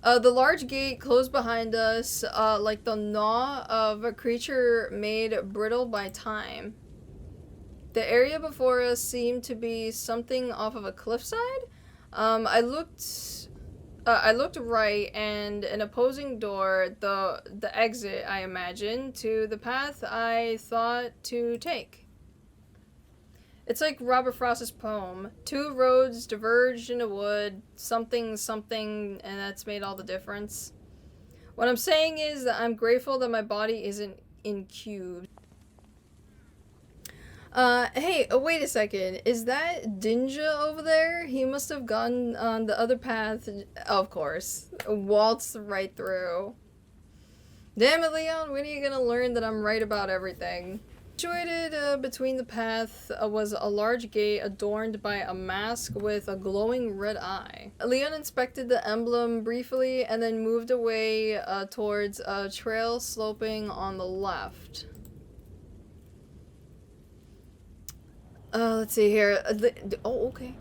The large gate closed behind us, like the gnaw of a creature made brittle by time. The area before us seemed to be something off of a cliffside. I looked right, and an opposing door, the exit, I imagine, to the path I thought to take. It's like Robert Frost's poem. Two roads diverged in a wood, something, something, and that's made all the difference. What I'm saying is that I'm grateful that my body isn't in cubes. Hey, wait a second. Is that Dinja over there? He must have gone on the other path. Of course. Waltzed right through. Damn it, Leon, when are you gonna learn that I'm right about everything? Situated between the path was a large gate adorned by a mask with a glowing red eye. Leon inspected the emblem briefly and then moved away towards a trail sloping on the left. Let's see here. Oh, okay.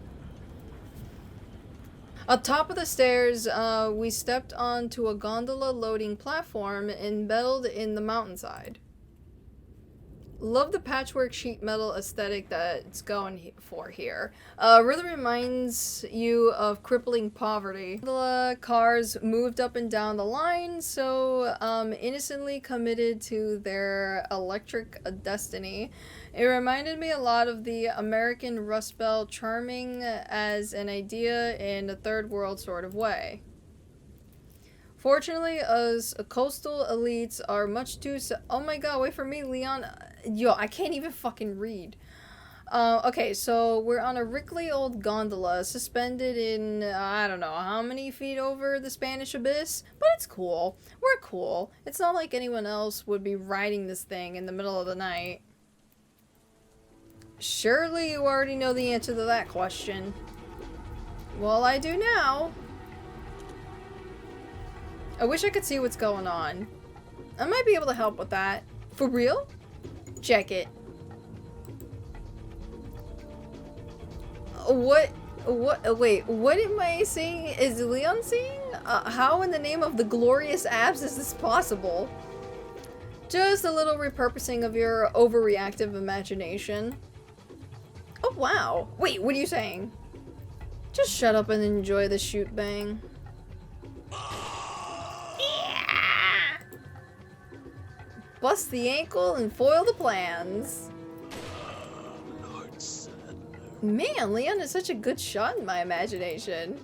Atop of the stairs, we stepped onto a gondola loading platform embedded in the mountainside. Love the patchwork sheet metal aesthetic that it's going for here. Really reminds you of crippling poverty. The cars moved up and down the line, so innocently committed to their electric destiny. It reminded me a lot of the American Rust Belt, charming as an idea in a third world sort of way. Fortunately, us coastal elites are much too oh my god, wait for me, Leon. Yo, I can't even fucking read. Okay, so we're on a rickety old gondola suspended in, I don't know how many feet over the Spanish abyss, but it's cool. We're cool. It's not like anyone else would be riding this thing in the middle of the night. Surely you already know the answer to that question. Well, I do now. I wish I could see what's going on. I might be able to help with that. For real? Check it. Wait, what am I seeing? Is Leon seeing? How in the name of the glorious abs is this possible? Just a little repurposing of your overreactive imagination. Oh wow. Wait, what are you saying? Just shut up and enjoy the shoot bang. Bust the ankle and foil the plans. Man, Leon is such a good shot in my imagination.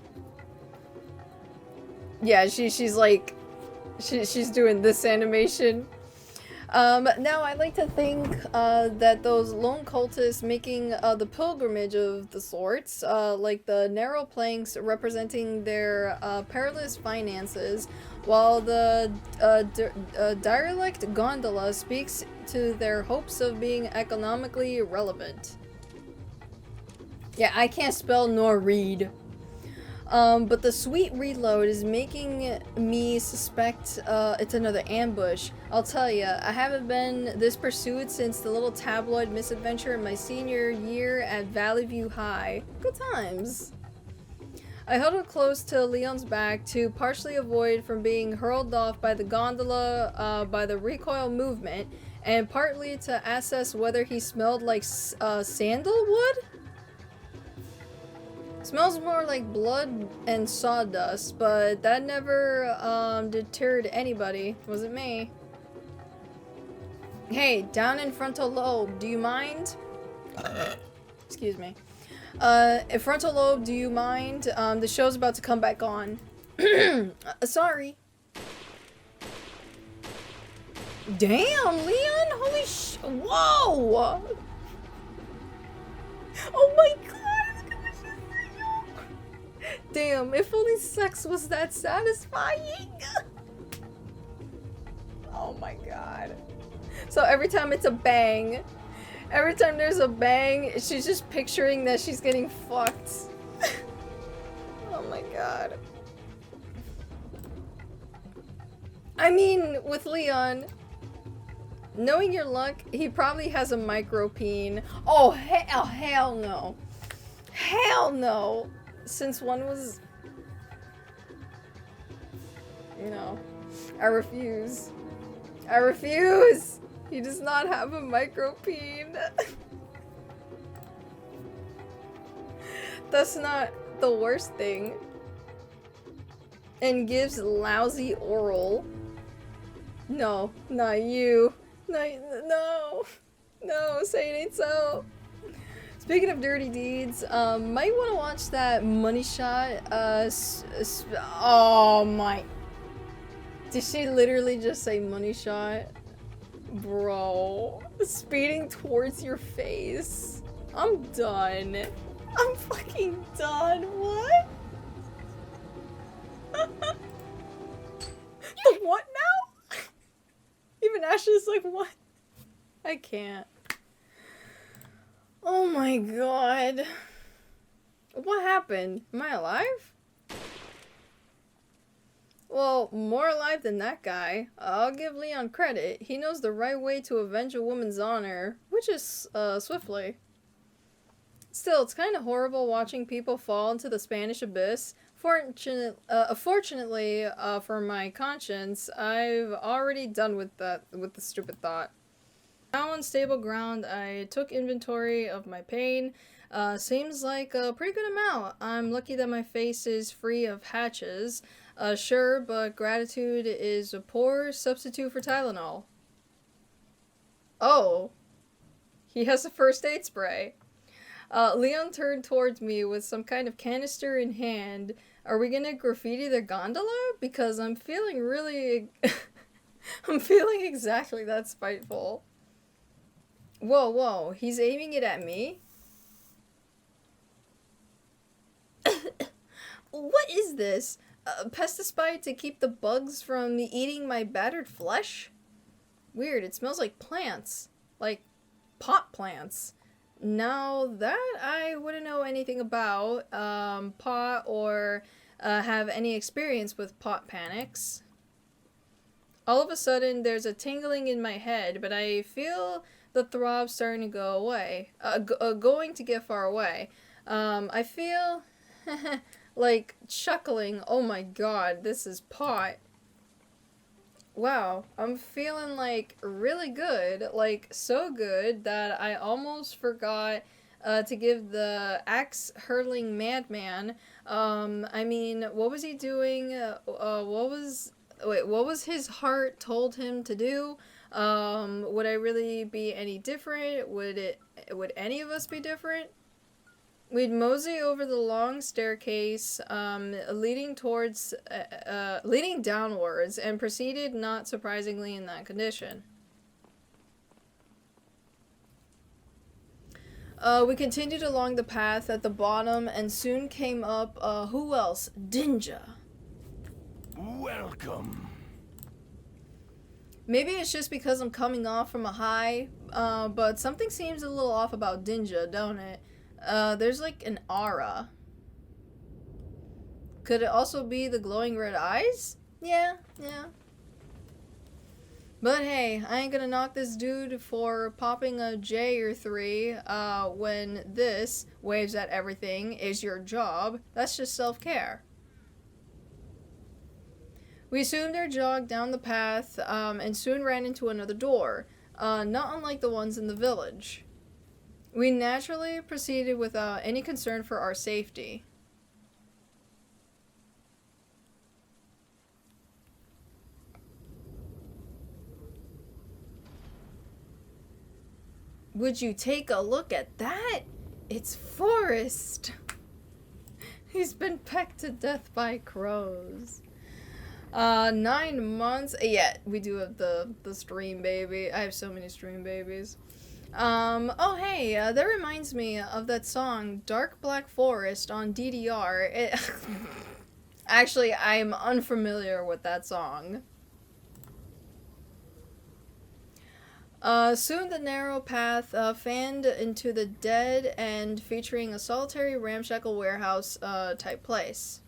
Yeah, she's like, she's doing this animation. Now I like to think that those lone cultists making the pilgrimage of the sorts, like the narrow planks representing their perilous finances, while the derelict gondola speaks to their hopes of being economically relevant. Yeah, I can't spell nor read. But the sweet reload is making me suspect it's another ambush. I'll tell ya, I haven't been this pursued since the little tabloid misadventure in my senior year at Valley View High. Good times. I huddled close to Leon's back to partially avoid from being hurled off by the gondola by the recoil movement, and partly to assess whether he smelled like sandalwood? Smells more like blood and sawdust, but that never deterred anybody. Wasn't me. Hey, down in frontal lobe, do you mind? Excuse me. Frontal lobe, do you mind? The show's about to come back on. Sorry. Damn, Leon! Holy whoa! Oh my god! Damn, if only sex was that satisfying! Oh my god. So every time it's a bang, every time there's a bang, she's just picturing that she's getting fucked. Oh my god. I mean, with Leon, knowing your luck, he probably has a micro peen. Oh, hell no. Hell no. Since one was... No. I refuse. I refuse! He does not have a micropene. That's not the worst thing. And gives lousy oral. No, not you. No. No, say it ain't so. Speaking of dirty deeds, might want to watch that money shot. Oh my. Did she literally just say money shot? Bro. Speeding towards your face. I'm done. I'm fucking done. What? The what now? Even Ashley's like, what? I can't. Oh my god. What happened? Am I alive? Well, more alive than that guy. I'll give Leon credit. He knows the right way to avenge a woman's honor, which is, swiftly. Still, it's kind of horrible watching people fall into the Spanish abyss. Fortunately, for my conscience, I've already done with the stupid thought. Now on stable ground, I took inventory of my pain. Seems like a pretty good amount. I'm lucky that my face is free of hatches. Sure, but gratitude is a poor substitute for Tylenol. Oh. He has a first aid spray. Leon turned towards me with some kind of canister in hand. Are we gonna graffiti the gondola? Because I'm feeling really... I'm feeling exactly that spiteful. Whoa, whoa, he's aiming it at me? What is this? A pesticide to keep the bugs from eating my battered flesh? Weird, it smells like plants. Like, pot plants. Now that I wouldn't know anything about, pot or have any experience with pot panics. All of a sudden, there's a tingling in my head, but I feel the throb starting to go away. Going to get far away. I feel like chuckling. Oh my god, this is pot. Wow, I'm feeling like really good, like so good that I almost forgot to give the axe hurling madman. I mean, what was he doing? What was his heart told him to do? Would I really be any different? Would any of us be different? We'd mosey over the long staircase, leading downwards, and proceeded, not surprisingly, in that condition. We continued along the path at the bottom, and soon came up, who else? Dinja. Welcome. Maybe it's just because I'm coming off from a high, but something seems a little off about Dinja, don't it? There's like an aura. Could it also be the glowing red eyes? Yeah. But hey, I ain't gonna knock this dude for popping a J or 3, when this, waves at everything, is your job. That's just self-care. We assumed our jog down the path, and soon ran into another door, not unlike the ones in the village. We naturally proceeded without any concern for our safety. Would you take a look at that? It's Forrest! He's been pecked to death by crows. 9 months. Yeah, we do have the stream baby. I have so many stream babies. Oh hey, that reminds me of that song, Dark Black Forest on DDR. Actually, I'm unfamiliar with that song. Soon the narrow path, fanned into the dead end, featuring a solitary ramshackle warehouse, type place.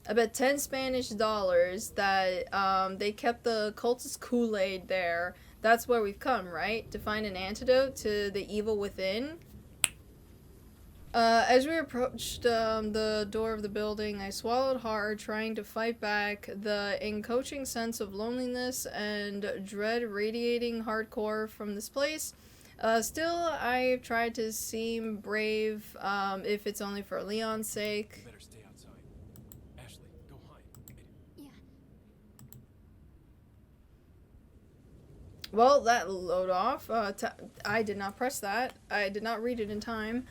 I bet 10 Spanish dollars that, they kept the cultist Kool-Aid there. That's where we've come, right? To find an antidote to the evil within? As we approached the door of the building, I swallowed hard, trying to fight back the encroaching sense of loneliness and dread radiating hardcore from this place. Still, I tried to seem brave, if it's only for Leon's sake. Better stay outside. Ashely, go hide. Yeah. Well, that load off. I did not press that. I did not read it in time.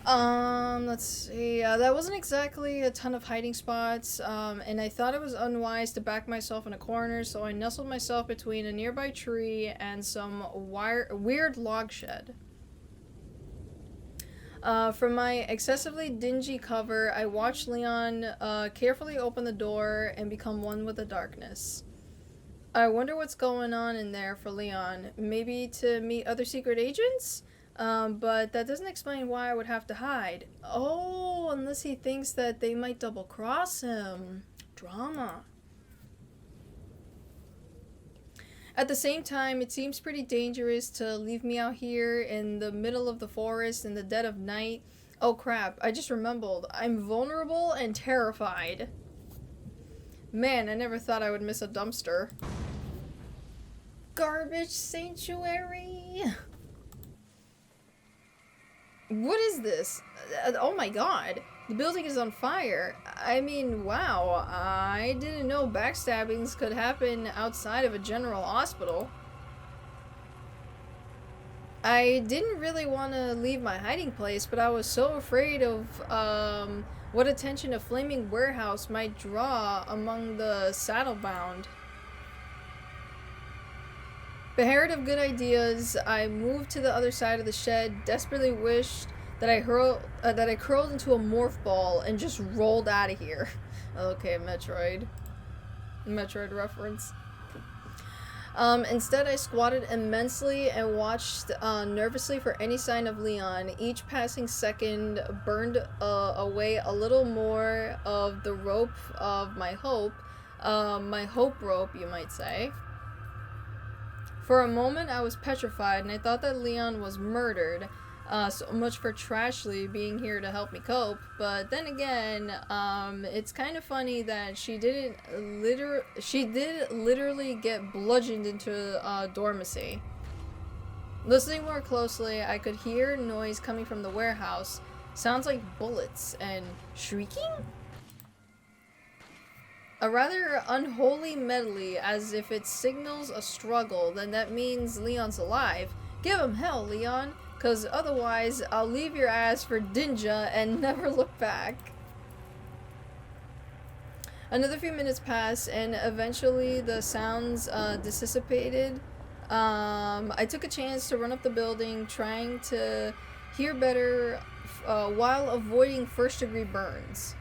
Let's see. That wasn't exactly a ton of hiding spots, and I thought it was unwise to back myself in a corner, so I nestled myself between a nearby tree and some weird log shed. From my excessively dingy cover, I watched Leon carefully open the door and become one with the darkness. I wonder what's going on in there for Leon. Maybe to meet other secret agents? But that doesn't explain why I would have to hide. Oh, unless he thinks that they might double cross him. Drama. At the same time, it seems pretty dangerous to leave me out here in the middle of the forest in the dead of night. Oh crap, I just remembered. I'm vulnerable and terrified. Man, I never thought I would miss a dumpster. Garbage sanctuary. What is this? Oh my god. The building is on fire. I mean, wow. I didn't know backstabbings could happen outside of a general hospital. I didn't really want to leave my hiding place, but I was so afraid of what attention a flaming warehouse might draw among the saddlebound. Beheaded of good ideas, I moved to the other side of the shed, desperately wished that I curled into a morph ball and just rolled out of here. Okay, Metroid reference. Instead, I squatted immensely and watched nervously for any sign of Leon. Each passing second burned away a little more of the rope of my hope rope, you might say. For a moment, I was petrified, and I thought that Leon was murdered. So much for Ashely being here to help me cope. But then again, it's kind of funny that she did literally get bludgeoned into dormancy. Listening more closely, I could hear noise coming from the warehouse. Sounds like bullets and shrieking? A rather unholy medley, as if it signals a struggle, then that means Leon's alive. Give him hell, Leon, cause otherwise I'll leave your ass for Dinja and never look back. Another few minutes passed, and eventually the sounds dissipated. I took a chance to run up the building, trying to hear better while avoiding first-degree burns.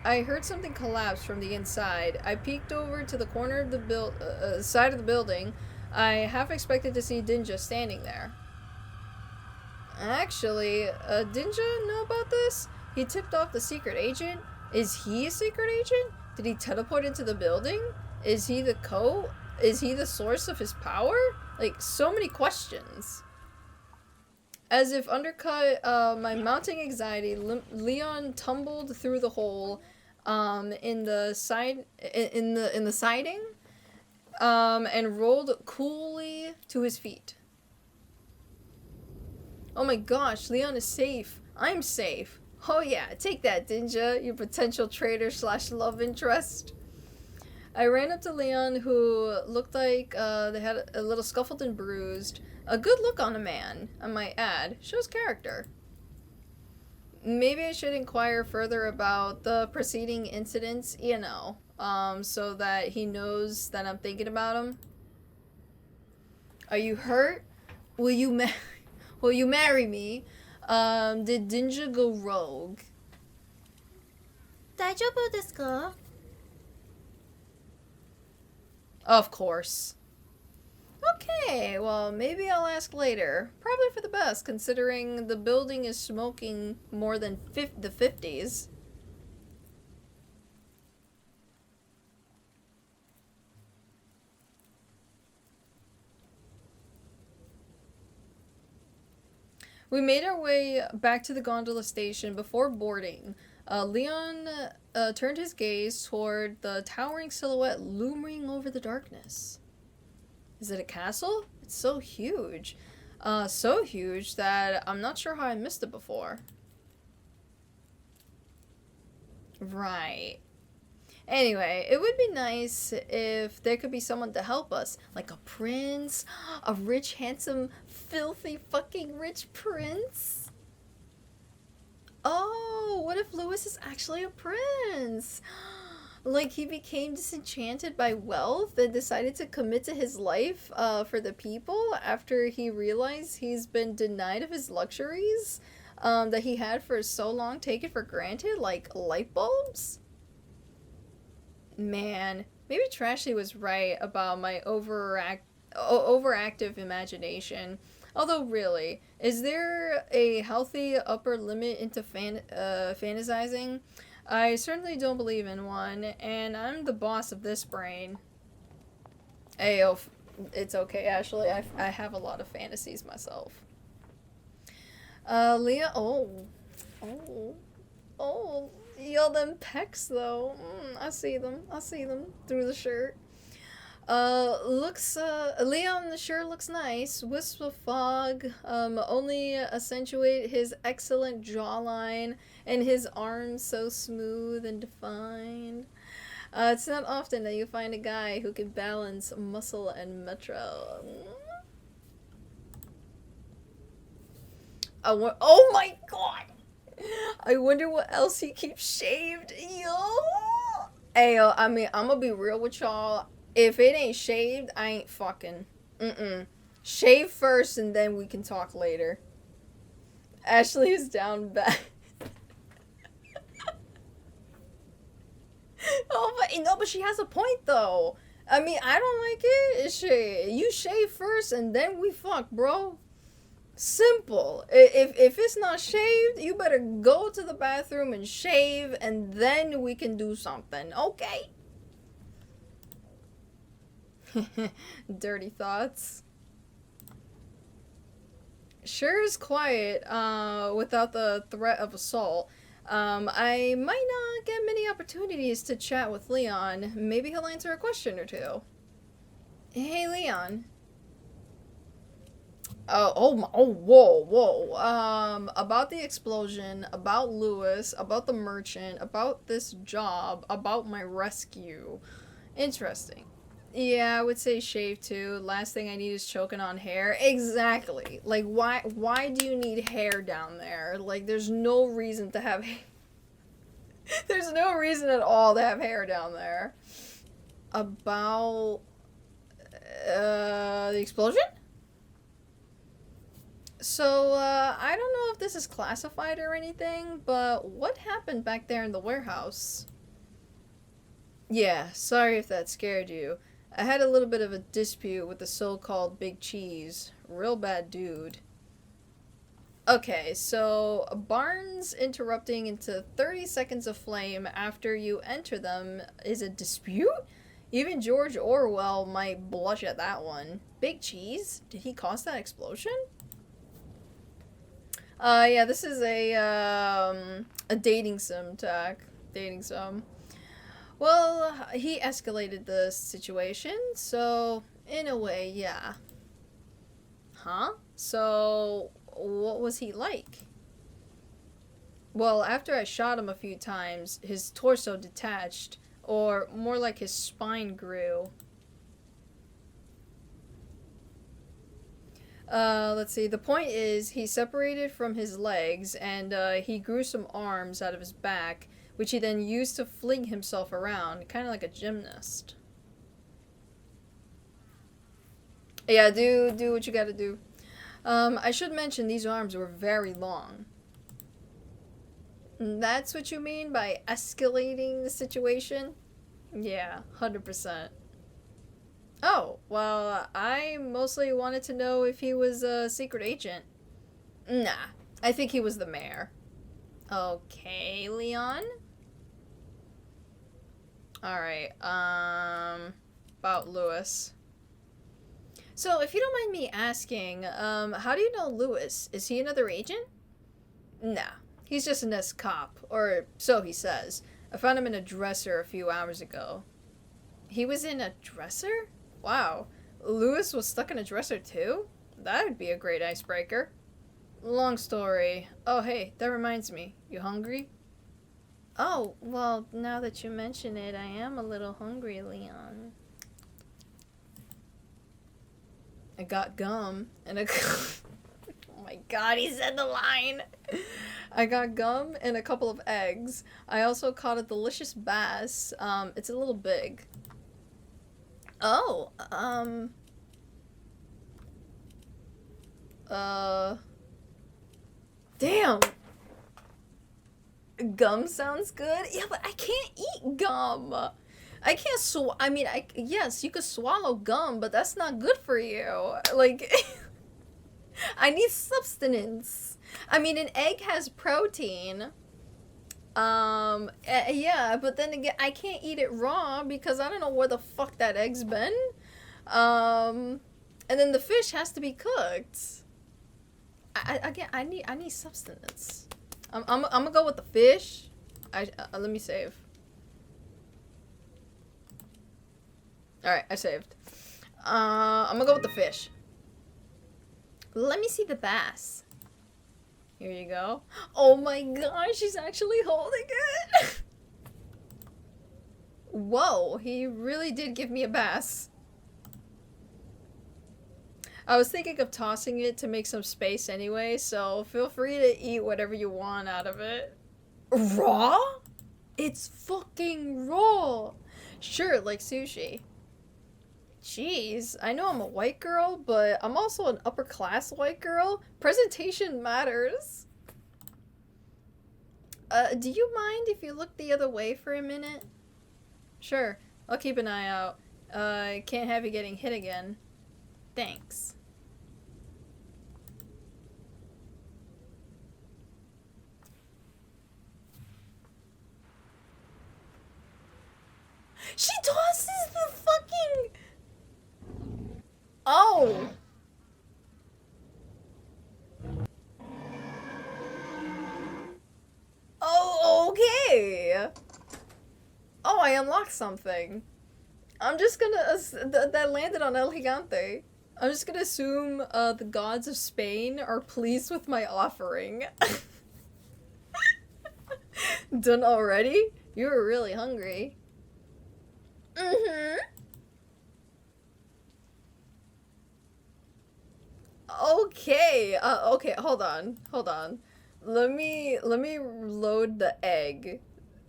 I heard something collapse from the inside. I peeked over to the corner of the side of the building. I half expected to see Dinja standing there. Actually, Dinja know about this? He tipped off the secret agent? Is he a secret agent? Did he teleport into the building? Is he the source of his power? Like, so many questions. As if undercut my mounting anxiety, Leon tumbled through the hole in the siding and rolled coolly to his feet. Oh my gosh, Leon is safe. I'm safe. Oh yeah, take that, Dinja, you potential traitor / love interest. I ran up to Leon, who looked like they had a little scuffled and bruised. A good look on a man, I might add. Shows character. Maybe I should inquire further about the preceding incidents, so that he knows that I'm thinking about him. Are you hurt? Will you marry me? Did Dinja go rogue? 大丈夫ですか? Of course. Okay, well, maybe I'll ask later. Probably for the best, considering the building is smoking more than the 50s. We made our way back to the gondola station before boarding. Leon turned his gaze toward the towering silhouette looming over the darkness. Is it a castle? It's so huge. So huge that I'm not sure how I missed it before. Right. Anyway, it would be nice if there could be someone to help us. Like a prince? A rich, handsome, filthy, fucking rich prince? Oh, what if Lewis is actually a prince? Like he became disenchanted by wealth and decided to commit to his life for the people after he realized he's been denied of his luxuries that he had for so long taken for granted, like light bulbs? Man, maybe Trashy was right about my overactive imagination. Although, really, is there a healthy upper limit into fantasizing? I certainly don't believe in one, and I'm the boss of this brain. Ayo, it's okay, Ashley. I have a lot of fantasies myself. Leah. Oh, oh, yo, them pecs though. I see them. I see them through the shirt. Leon, the shirt looks nice. Wisps of fog, only accentuate his excellent jawline and his arms so smooth and defined. It's not often that you find a guy who can balance muscle and metro. Oh my god! I wonder what else he keeps shaved. Yo! Ayo, I mean, I'm gonna be real with y'all. If it ain't shaved, I ain't fucking. Mm-mm. Shave first and then we can talk later. Ashley is down bad. Oh, but no, but she has a point though. I mean, I don't like it. Shit, you shave first and then we fuck, bro. Simple. If it's not shaved, you better go to the bathroom and shave, and then we can do something. Okay. Dirty thoughts. Sure is quiet. Without the threat of assault. I might not get many opportunities to chat with Leon. Maybe he'll answer a question or two. Hey, Leon. Whoa. About the explosion, about Lewis, about the merchant, about this job, about my rescue. Interesting. Yeah, I would say shave too. Last thing I need is choking on hair. Exactly. Like, why do you need hair down there? Like, there's no reason to have there's no reason at all to have hair down there. About, the explosion? So, I don't know if this is classified or anything, but what happened back there in the warehouse? Yeah, sorry if that scared you. I had a little bit of a dispute with the so-called Big Cheese. Real bad dude. Okay, so barns interrupting into 30 seconds of flame after you enter them is a dispute? Even George Orwell might blush at that one. Big Cheese? Did he cause that explosion? Yeah, this is a dating sim tag. Dating sim. Well, he escalated the situation, so in a way, yeah. Huh? So, what was he like? Well, after I shot him a few times, his torso detached, or more like his spine grew. Let's see. The point is, he separated from his legs, and he grew some arms out of his back, which he then used to fling himself around, kind of like a gymnast. Yeah, do what you gotta do. I should mention these arms were very long. That's what you mean by escalating the situation? Yeah, 100%. Oh, well, I mostly wanted to know if he was a secret agent. Nah, I think he was the mayor. Okay, Leon? Alright, about Lewis. So, if you don't mind me asking, how do you know Lewis? Is he another agent? Nah, he's just an ex-cop, or so he says. I found him in a dresser a few hours ago. He was in a dresser? Wow. Lewis was stuck in a dresser too? That'd be a great icebreaker. Long story. Oh, hey, that reminds me. You hungry? Oh, well, now that you mention it, I am a little hungry, Leon. I got gum and a... Oh my god, he said the line! I got gum and a couple of eggs. I also caught a delicious bass. It's a little big. Oh, damn! Gum sounds good? Yeah, but I can't eat gum! I can't I mean, yes, you could swallow gum, but that's not good for you. Like, I need substance. I mean, an egg has protein. Yeah, but then again, I can't eat it raw because I don't know where the fuck that egg's been. And then the fish has to be cooked. I need substance. I'm gonna go with the fish. Let me save. Alright, I saved. I'm gonna go with the fish. Let me see the bass. Here you go. Oh my gosh, she's actually holding it! Whoa, he really did give me a bass. I was thinking of tossing it to make some space anyway, so feel free to eat whatever you want out of it. Raw? It's fucking raw! Sure, like sushi. Jeez, I know I'm a white girl, but I'm also an upper class white girl. Presentation matters. Do you mind if you look the other way for a minute? Sure, I'll keep an eye out. Can't have you getting hit again. Thanks. She tosses the fucking... Oh! Oh, okay! Oh, I unlocked something. I'm just gonna... that landed on El Gigante. I'm just gonna assume the gods of Spain are pleased with my offering. Done already? You were really hungry. Mm-hmm. Okay, okay, hold on. Let me load the egg.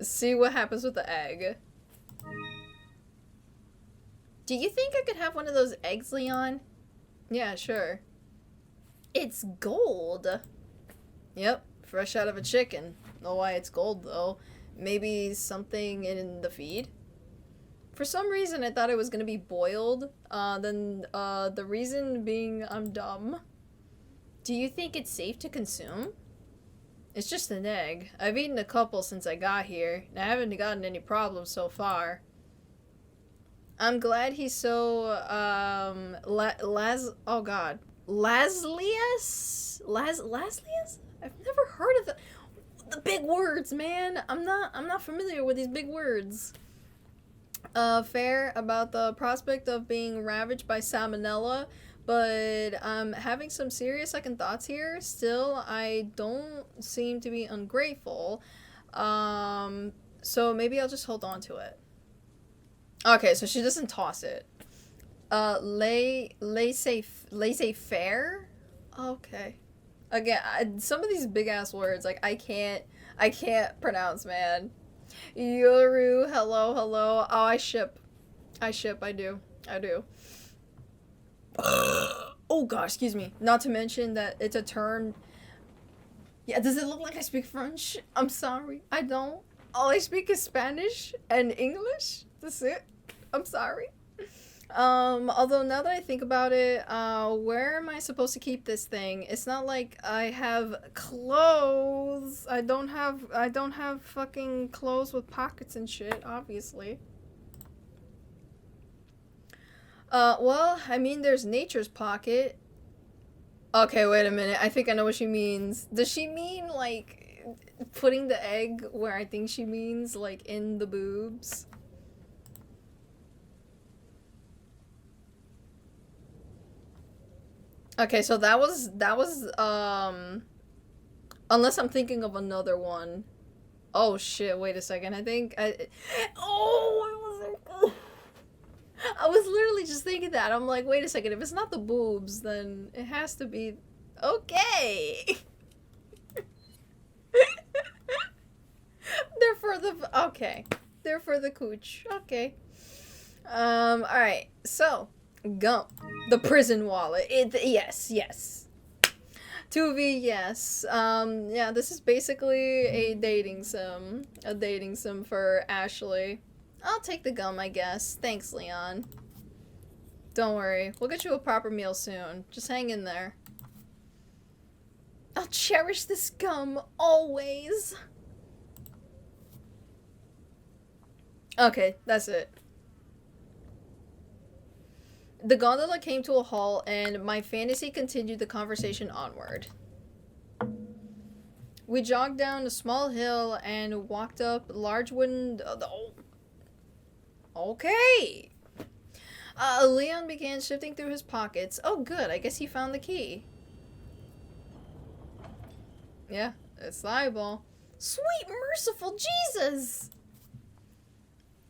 See what happens with the egg. Do you think I could have one of those eggs, Leon? Yeah, sure. It's gold. Yep, fresh out of a chicken. Know why it's gold, though. Maybe something in the feed? For some reason, I thought it was gonna be boiled. The reason being I'm dumb. Do you think it's safe to consume? It's just an egg. I've eaten a couple since I got here, and I haven't gotten any problems so far. I'm glad he's so, oh god. Laslius? Laslius? I've never heard of the big words, man. I'm not familiar with these big words. Fair about the prospect of being ravaged by salmonella, but I'm having some serious second thoughts here. Still, I don't seem to be ungrateful. So maybe I'll just hold on to it. Okay, so she doesn't toss it. Laissez-faire? Okay. Again, some of these big ass words, like, I can't pronounce, man. Yoru, hello. Oh, I do. Oh gosh, excuse me. Not to mention that it's a term. Yeah, does it look like I speak French? I'm sorry, I don't. All I speak is Spanish and English. That's it. I'm sorry. Although now that I think about it, where am I supposed to keep this thing? It's not like I have clothes. I don't have fucking clothes with pockets and shit, obviously. Well, I mean, there's nature's pocket. Okay, wait a minute. I think I know what she means. Does she mean, like, putting the egg where I think she means, like, in the boobs? Okay, so unless I'm thinking of another one. Oh shit, wait a second. Oh, it was I was literally just thinking that. I'm like, wait a second, if it's not the boobs, then it has to be okay. They're for the okay. They're for the cooch. Okay. Alright. So, gum. The prison wallet. Yes, yes. 2V, yes. Yeah, this is basically a dating sim. A dating sim for Ashely. I'll take the gum, I guess. Thanks, Leon. Don't worry. We'll get you a proper meal soon. Just hang in there. I'll cherish this gum always. Okay, that's it. The gondola came to a halt, and my fantasy continued the conversation onward. We jogged down a small hill and walked up large wooden... Okay! Leon began shifting through his pockets. Oh, good. I guess he found the key. Yeah, it's the eyeball. Sweet merciful Jesus!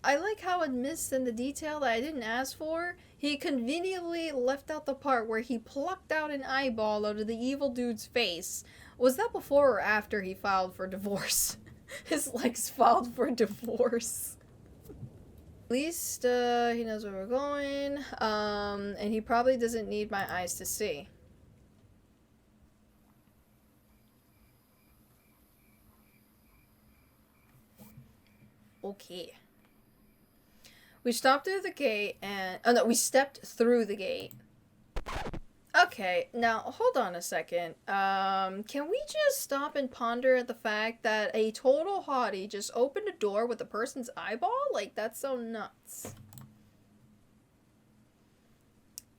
I like how amidst in the detail that I didn't ask for, he conveniently left out the part where he plucked out an eyeball out of the evil dude's face. Was that before or after he filed for divorce? His legs filed for divorce. At least, he knows where we're going, and he probably doesn't need my eyes to see. Okay. We stopped through the gate and... Oh no, we stepped through the gate. Okay, now hold on a second. Can we just stop and ponder at the fact that a total hottie just opened a door with a person's eyeball? Like, that's so nuts.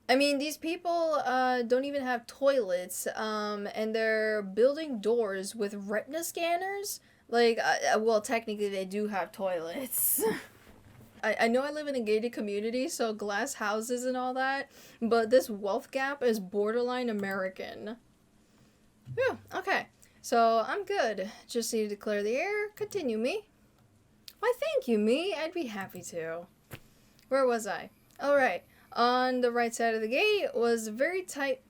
I mean, these people, don't even have toilets, and they're building doors with retina scanners? Like, well, technically they do have toilets. I know I live in a gated community, so glass houses and all that, but this wealth gap is borderline American. Yeah, okay. So, I'm good. Just needed to clear the air. Continue, me. Why, thank you, me. I'd be happy to. Where was I? Oh, right. On the right side of the gate was a very tight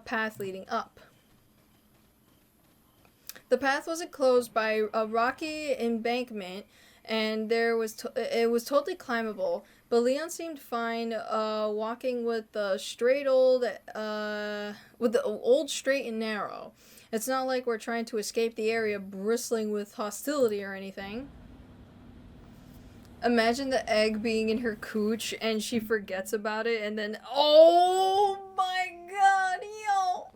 path leading up. The path was enclosed by a rocky embankment, and it was totally climbable. But Leon seemed fine walking with the old straight and narrow. It's not like we're trying to escape the area bristling with hostility or anything. Imagine the egg being in her cooch and she forgets about it, and then oh my god, yo!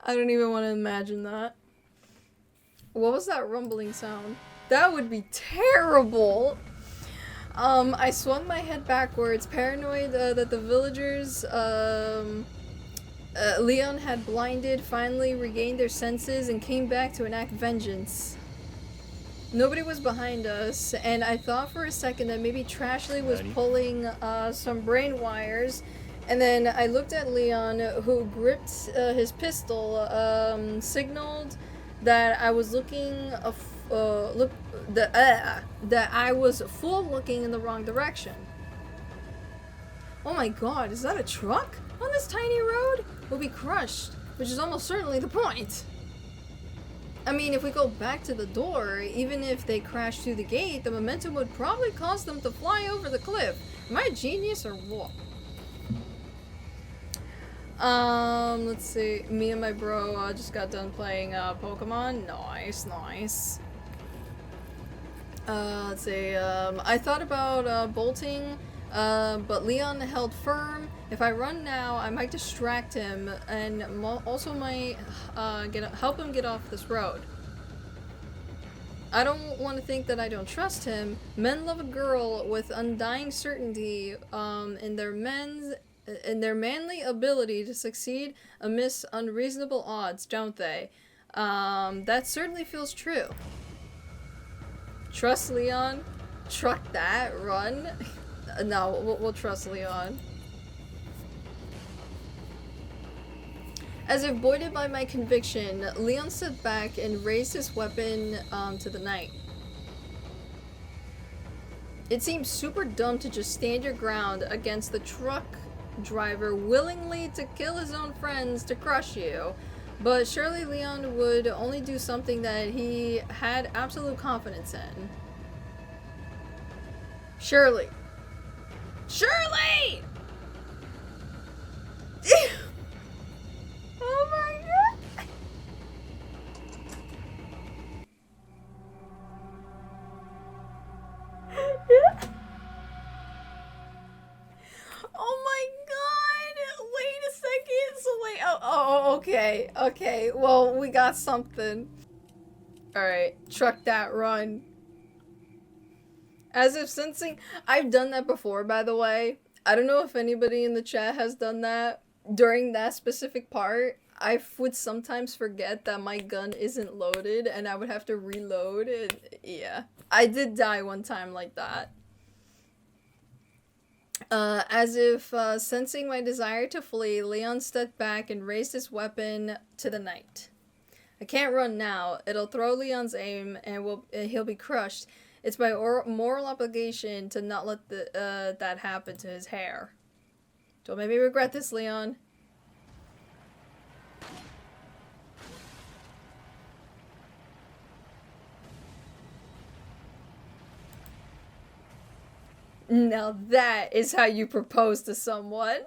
I don't even want to imagine that. What was that rumbling sound? That would be terrible! I swung my head backwards, paranoid that the villagers, Leon had blinded, finally regained their senses and came back to enact vengeance. Nobody was behind us, and I thought for a second that maybe Trashley was pulling some brain wires, and then I looked at Leon, who gripped his pistol, signaled that I was that I was full looking in the wrong direction. Oh my god, is that a truck? On this tiny road? We'll be crushed, which is almost certainly the point. I mean, if we go back to the door, even if they crash through the gate, the momentum would probably cause them to fly over the cliff. Am I a genius or what? Let's see. Me and my bro just got done playing Pokemon. Nice, nice. Let's see. I thought about bolting, but Leon held firm. If I run now, I might distract him, and also might help him get off this road. I don't want to think that I don't trust him. Men love a girl with undying certainty in their men's in their manly ability to succeed amidst unreasonable odds, don't they? That certainly feels true. Trust Leon? Truck that? Run? No, we'll trust Leon. As if buoyed by my conviction, Leon stood back and raised his weapon to the night. It seems super dumb to just stand your ground against the truck driver willingly to kill his own friends to crush you. But surely Leon would only do something that he had absolute confidence in. Surely. Surely! Oh my god! Oh my god! Wait a second. So wait. Okay. Okay. Well, we got something. Alright. Truck that, run. As if sensing. I've done that before, by the way. I don't know if anybody in the chat has done that. During that specific part, I would sometimes forget that my gun isn't loaded and I would have to reload it. Yeah. I did die one time like that. As if sensing my desire to flee, Leon stepped back and raised his weapon to the night. I can't run now. It'll throw Leon's aim and he'll be crushed. It's my moral obligation to not let that happen to his hair. Don't make me regret this, Leon. Now that is how you propose to someone.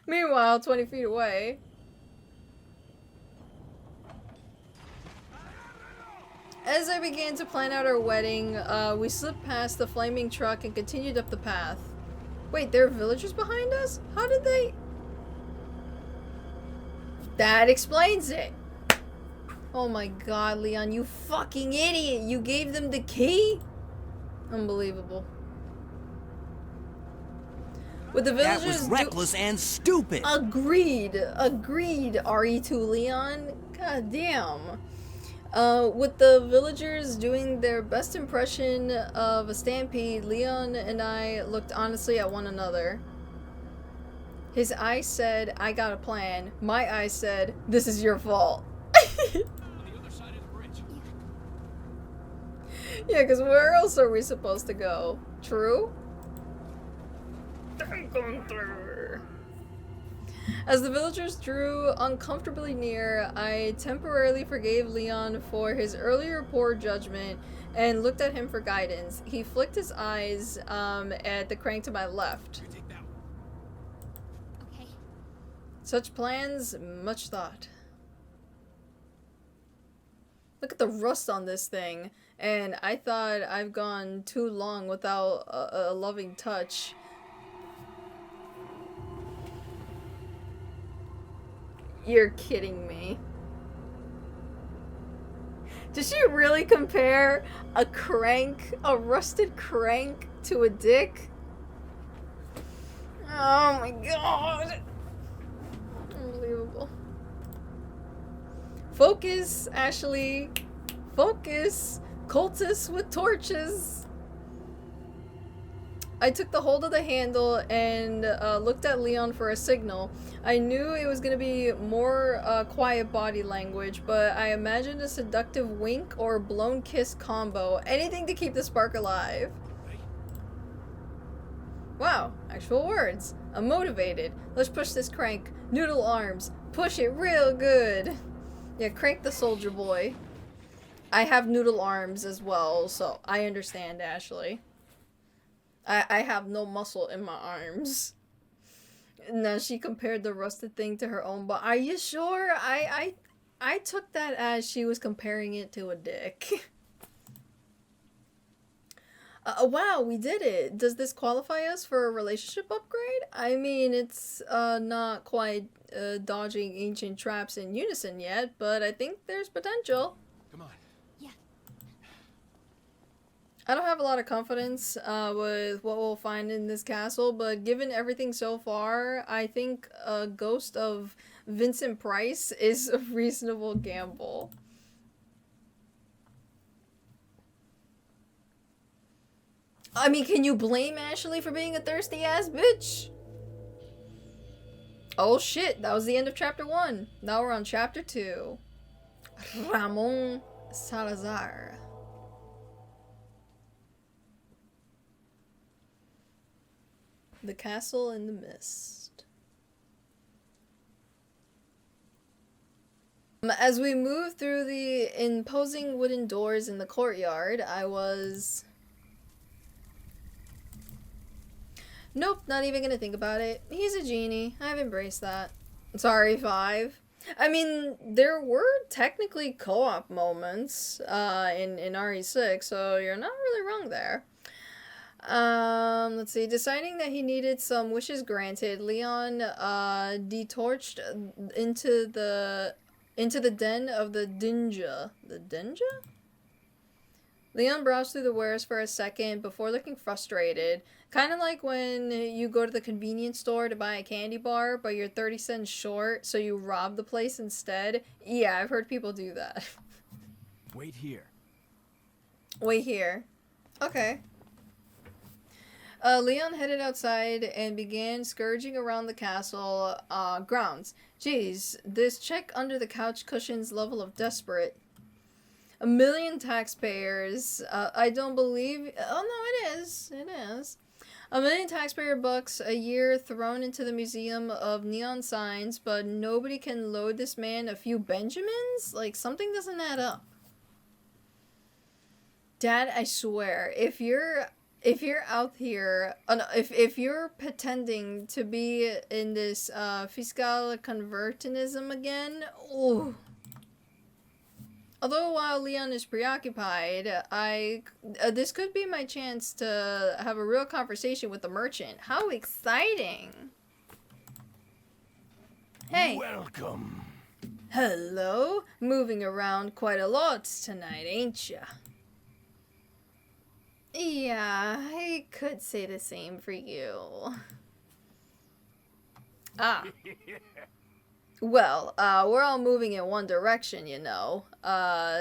Meanwhile, 20 feet away. As I began to plan out our wedding, we slipped past the flaming truck and continued up the path. Wait, there are villagers behind us? How did they... That explains it! Oh my god, Leon, you fucking idiot! You gave them the key? Unbelievable. With the villagers... That was reckless and stupid! Agreed! Agreed, RE2 Leon. God damn. With the villagers doing their best impression of a stampede, Leon and I looked honestly at one another. His eyes said, I got a plan. My eyes said, this is your fault. On the other side of the bridge. Yeah, because where else are we supposed to go? True? I'm going through. As the villagers drew uncomfortably near, I temporarily forgave Leon for his earlier poor judgment and looked at him for guidance. He flicked his eyes at the crank to my left. You take that one. Okay. Such plans, much thought. Look at the rust on this thing, and I thought I've gone too long without a loving touch. You're kidding me. Did she really compare a crank, a rusted crank, to a dick? Oh my god. Unbelievable. Focus, Ashely. Focus. Cultists with torches. I took the hold of the handle and looked at Leon for a signal. I knew it was going to be more quiet body language, but I imagined a seductive wink or a blown kiss combo. Anything to keep the spark alive. Ready? Wow, actual words. I'm motivated. Let's push this crank. Noodle arms. Push it real good. Yeah, crank the soldier boy. I have noodle arms as well, so I understand, Ashely. I have no muscle in my arms. Now she compared the rusted thing to her own, but are you sure? I took that as she was comparing it to a dick. Wow, we did it. Does this qualify us for a relationship upgrade? I mean, it's not quite dodging ancient traps in unison yet, but I think there's potential. Come on. Yeah. I don't have a lot of confidence with what we'll find in this castle, but given everything so far, I think a ghost of Vincent Price is a reasonable gamble. I mean, can you blame Ashely for being a thirsty ass bitch? Oh shit, that was the end of chapter 1. Now we're on chapter 2. Ramon Salazar. The Castle in the Mist. As we move through the imposing wooden doors in the courtyard, I was... Nope, not even gonna think about it. He's a genie. I've embraced that. Sorry, 5. I mean, there were technically co-op moments in RE6, so you're not really wrong there. Let's see. Deciding that he needed some wishes granted, Leon detorched into the den of the Dinja. The Dinja? Leon browsed through the wares for a second before looking frustrated. Kind of like when you go to the convenience store to buy a candy bar, but you're 30 cents short, so you rob the place instead. Yeah, I've heard people do that. Wait here. Wait here. Okay. Leon headed outside and began scourging around the castle grounds. Jeez, this check under the couch cushion's level of desperate. 1 million taxpayers. I don't believe... Oh, no, it is. It is. 1 million taxpayer bucks a year thrown into the Museum of Neon Signs, but nobody can load this man a few Benjamins? Like, something doesn't add up. Dad, I swear, if you're out here, if you're pretending to be in this fiscal convertinism again, ooh. Although while Leon is preoccupied, this could be my chance to have a real conversation with the merchant. How exciting! Hey. Welcome. Hello? Moving around quite a lot tonight, ain't ya? Yeah, I could say the same for you. Ah. Well, we're all moving in one direction, you know.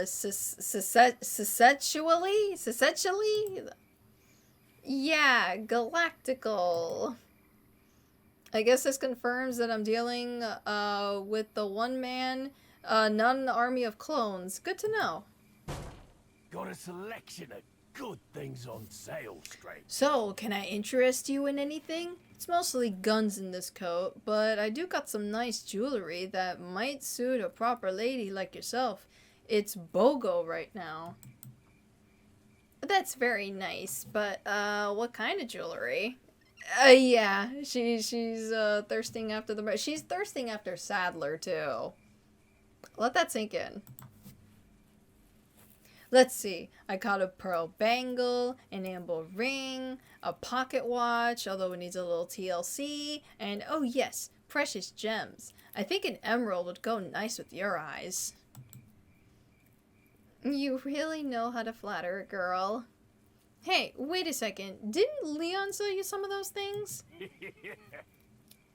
Secessually? Yeah, galactical. I guess this confirms that I'm dealing, with the one man, not an army of clones. Good to know. Got a selection of good things on sale, straight. So, can I interest you in anything? It's mostly guns in this coat, but I do got some nice jewelry that might suit a proper lady like yourself. It's BOGO right now. That's very nice, but, what kind of jewelry? Yeah, she's thirsting after she's thirsting after Sadler, too. Let that sink in. Let's see, I caught a pearl bangle, an amber ring, a pocket watch, although it needs a little TLC, and oh yes, precious gems. I think an emerald would go nice with your eyes. You really know how to flatter a girl. Hey, wait a second, didn't Leon sell you some of those things?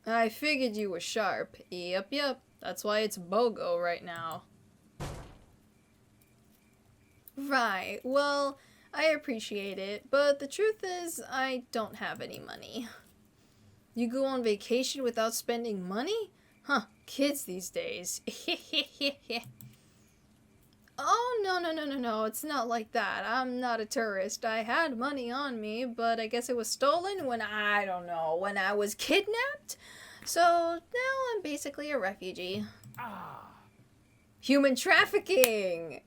I figured you were sharp. Yep, that's why it's BOGO right now. Right, well, I appreciate it, but the truth is, I don't have any money. You go on vacation without spending money? Huh, kids these days. Oh, no, it's not like that. I'm not a tourist. I had money on me, but I guess it was stolen when I was kidnapped? So, now I'm basically a refugee. Human trafficking!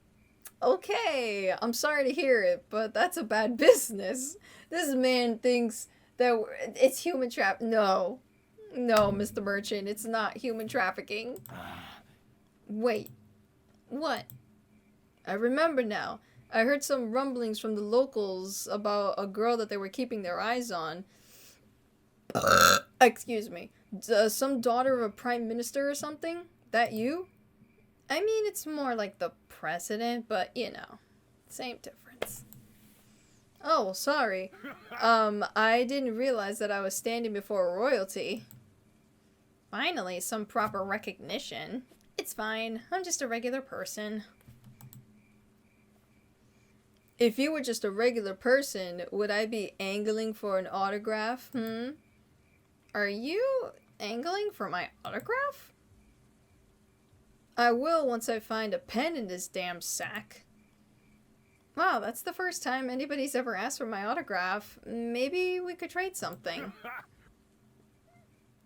Okay, I'm sorry to hear it, but that's a bad business. This man thinks that it's human No, Mr. Merchant, it's not human trafficking. Wait, what? I remember now. I heard some rumblings from the locals about a girl that they were keeping their eyes on. Excuse me. Some daughter of a prime minister or something? That you? I mean, it's more like the president, but, you know, same difference. Oh, sorry. I didn't realize that I was standing before royalty. Finally, some proper recognition. It's fine. I'm just a regular person. If you were just a regular person, would I be angling for an autograph? Are you angling for my autograph? I will once I find a pen in this damn sack. Wow, that's the first time anybody's ever asked for my autograph. Maybe we could trade something.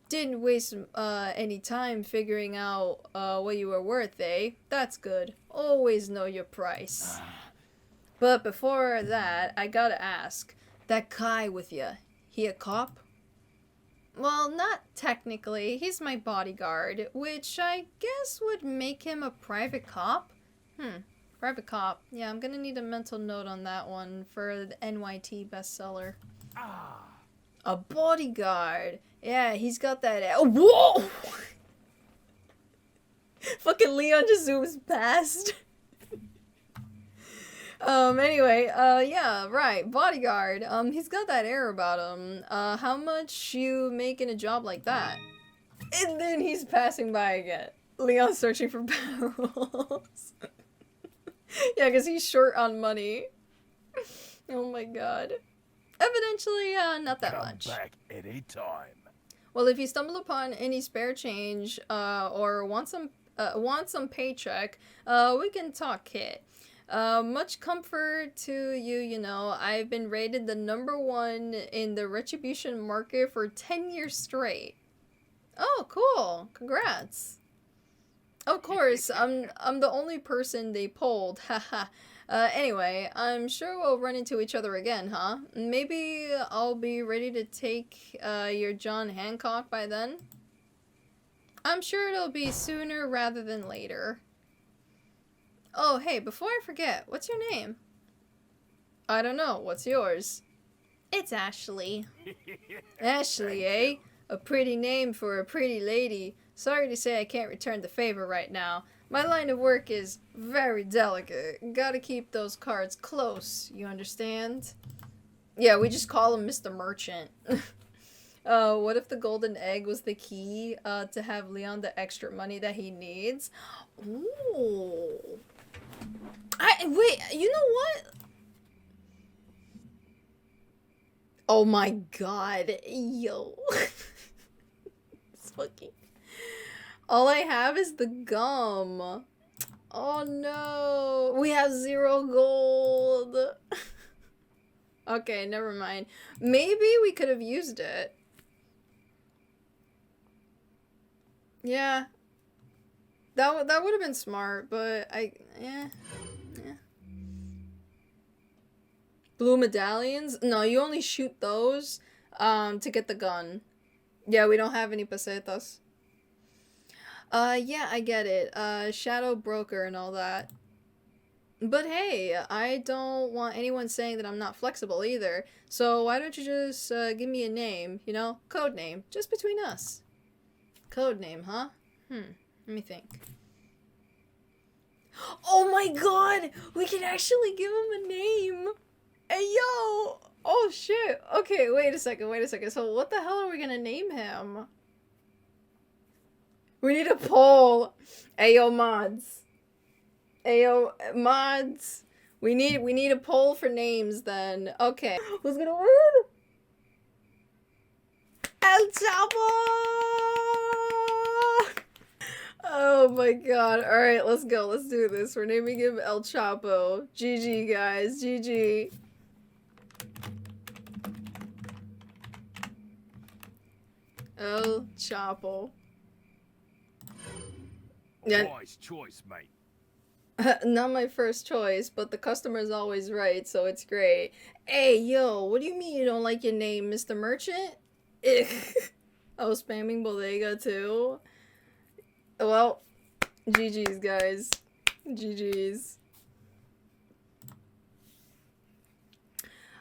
Didn't waste any time figuring out what you were worth, eh? That's good. Always know your price. But before that, I gotta ask. That Kai with you, he a cop? Well, not technically. He's my bodyguard, which I guess would make him a private cop? Private cop. Yeah, I'm gonna need a mental note on that one for the NYT bestseller. A bodyguard. Yeah, he's got that. Whoa! Fucking Leon just zooms past. Anyway, yeah, right. Bodyguard. He's got that air about him. How much you make in a job like that? And then he's passing by again. Leon's searching for barrels. Yeah, because he's short on money. Oh my god. Evidently, not that much. Come back any time. Well, if you stumble upon any spare change, or want some paycheck, we can talk, kid. Much comfort to you, you know. I've been rated the #1 in the retribution market for 10 years straight. Oh, cool. Congrats. Of course, I'm the only person they pulled. Haha. Anyway, I'm sure we'll run into each other again, huh? Maybe I'll be ready to take your John Hancock by then. I'm sure it'll be sooner rather than later. Oh, hey, before I forget, what's your name? I don't know. What's yours? It's Ashely. Ashely, eh? A pretty name for a pretty lady. Sorry to say I can't return the favor right now. My line of work is very delicate. Gotta keep those cards close, you understand? Yeah, we just call him Mr. Merchant. What if the golden egg was the key to have Leon the extra money that he needs? Ooh. Wait, you know what? Oh my god. Yo. It's fucking... All I have is the gum. Oh no. We have 0 gold. Okay, never mind. Maybe we could have used it. Yeah. That would have been smart, but yeah. Blue medallions? No, you only shoot those to get the gun. Yeah, we don't have any pesetas. Yeah, I get it. Shadow broker and all that. But hey, I don't want anyone saying that I'm not flexible either. So why don't you just give me a name, you know? Code name, just between us. Code name, huh? Let me think. Oh my god! We can actually give him a name! Hey, yo! Oh, shit. Okay, wait a second. So what the hell are we gonna name him? We need a poll. Ayo, mods. Ayo, mods. We need a poll for names then. Okay. Who's gonna win? El Chapo! Oh my god. Alright, let's go. Let's do this. We're naming him El Chapo. GG, guys. GG. El Chapo. Yeah. Wise choice, mate. Not my first choice, but the customer's always right, so it's great. Hey, yo, what do you mean you don't like your name, Mr. Merchant? Oh, spamming bodega too? Well, GG's, guys. GG's.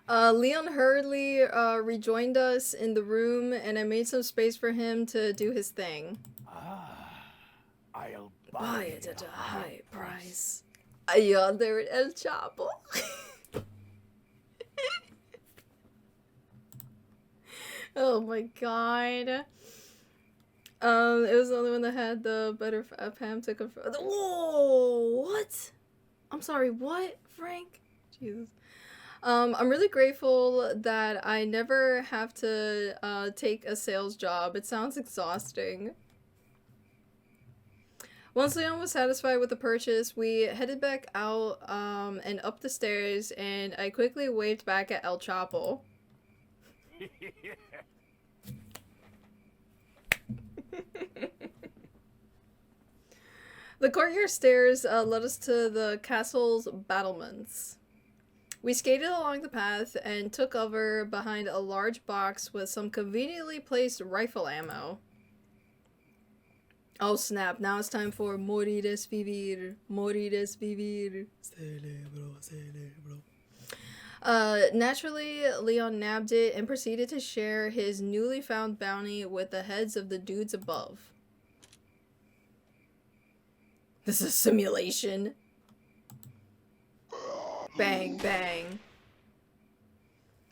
Leon hurriedly rejoined us in the room, and I made some space for him to do his thing. I'll Buy it at a high price. Yonder at El Chapo. Oh my god. It was the only one that had the better Pam to confirm. Whoa! What? I'm sorry, what, Frank? Jesus. I'm really grateful that I never have to take a sales job. It sounds exhausting. Once Leon was satisfied with the purchase, we headed back out and up the stairs, and I quickly waved back at El Chapo. The courtyard stairs led us to the castle's battlements. We skated along the path and took cover behind a large box with some conveniently placed rifle ammo. Oh snap, now it's time for morir es vivir, morir es vivir. Celebro, celebro. Naturally, Leon nabbed it and proceeded to share his newly found bounty with the heads of the dudes above. This is a simulation. Bang, bang.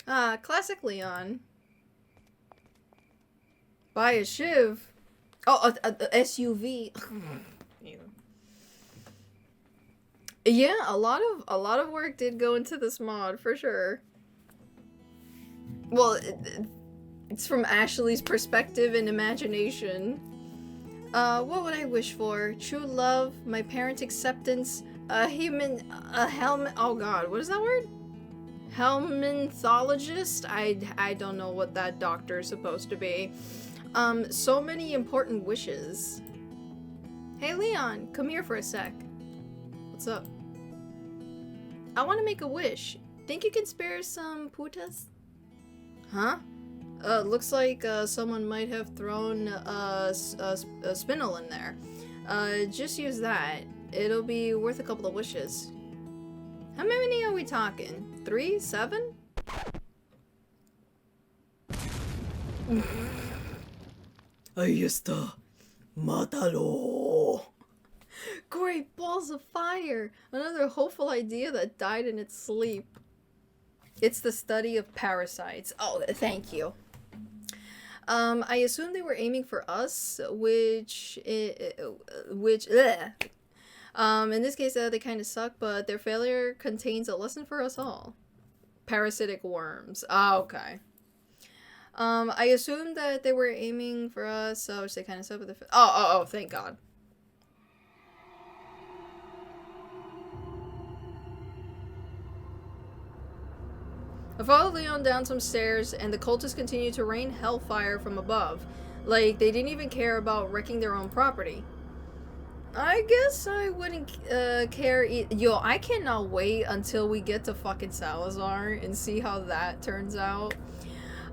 Ah, classic Leon. Buy a shiv. Oh, a SUV. Yeah, a lot of work did go into this mod for sure. Well, it's from Ashely's perspective and imagination. What would I wish for? True love, my parents' acceptance, a helmet. Oh god, what is that word? Helminthologist? I don't know what that doctor is supposed to be. So many important wishes. Hey Leon, come here for a sec. What's up? I want to make a wish. Think you can spare some putas? Huh? Looks like someone might have thrown a spinel in there. Just use that. It'll be worth a couple of wishes. How many are we talking? 3? 7? Ahí está. Mátalo. Great balls of fire! Another hopeful idea that died in its sleep. It's the study of parasites. Oh, thank you. I assume they were aiming for us, which in this case, they kind of suck, but their failure contains a lesson for us all. Parasitic worms. Ah, okay. I assumed that they were aiming for us, which they kind of suck, but oh, thank God. I followed Leon down some stairs, and the cultists continued to rain hellfire from above. Like, they didn't even care about wrecking their own property. I guess I wouldn't care. Yo, I cannot wait until we get to fucking Salazar and see how that turns out.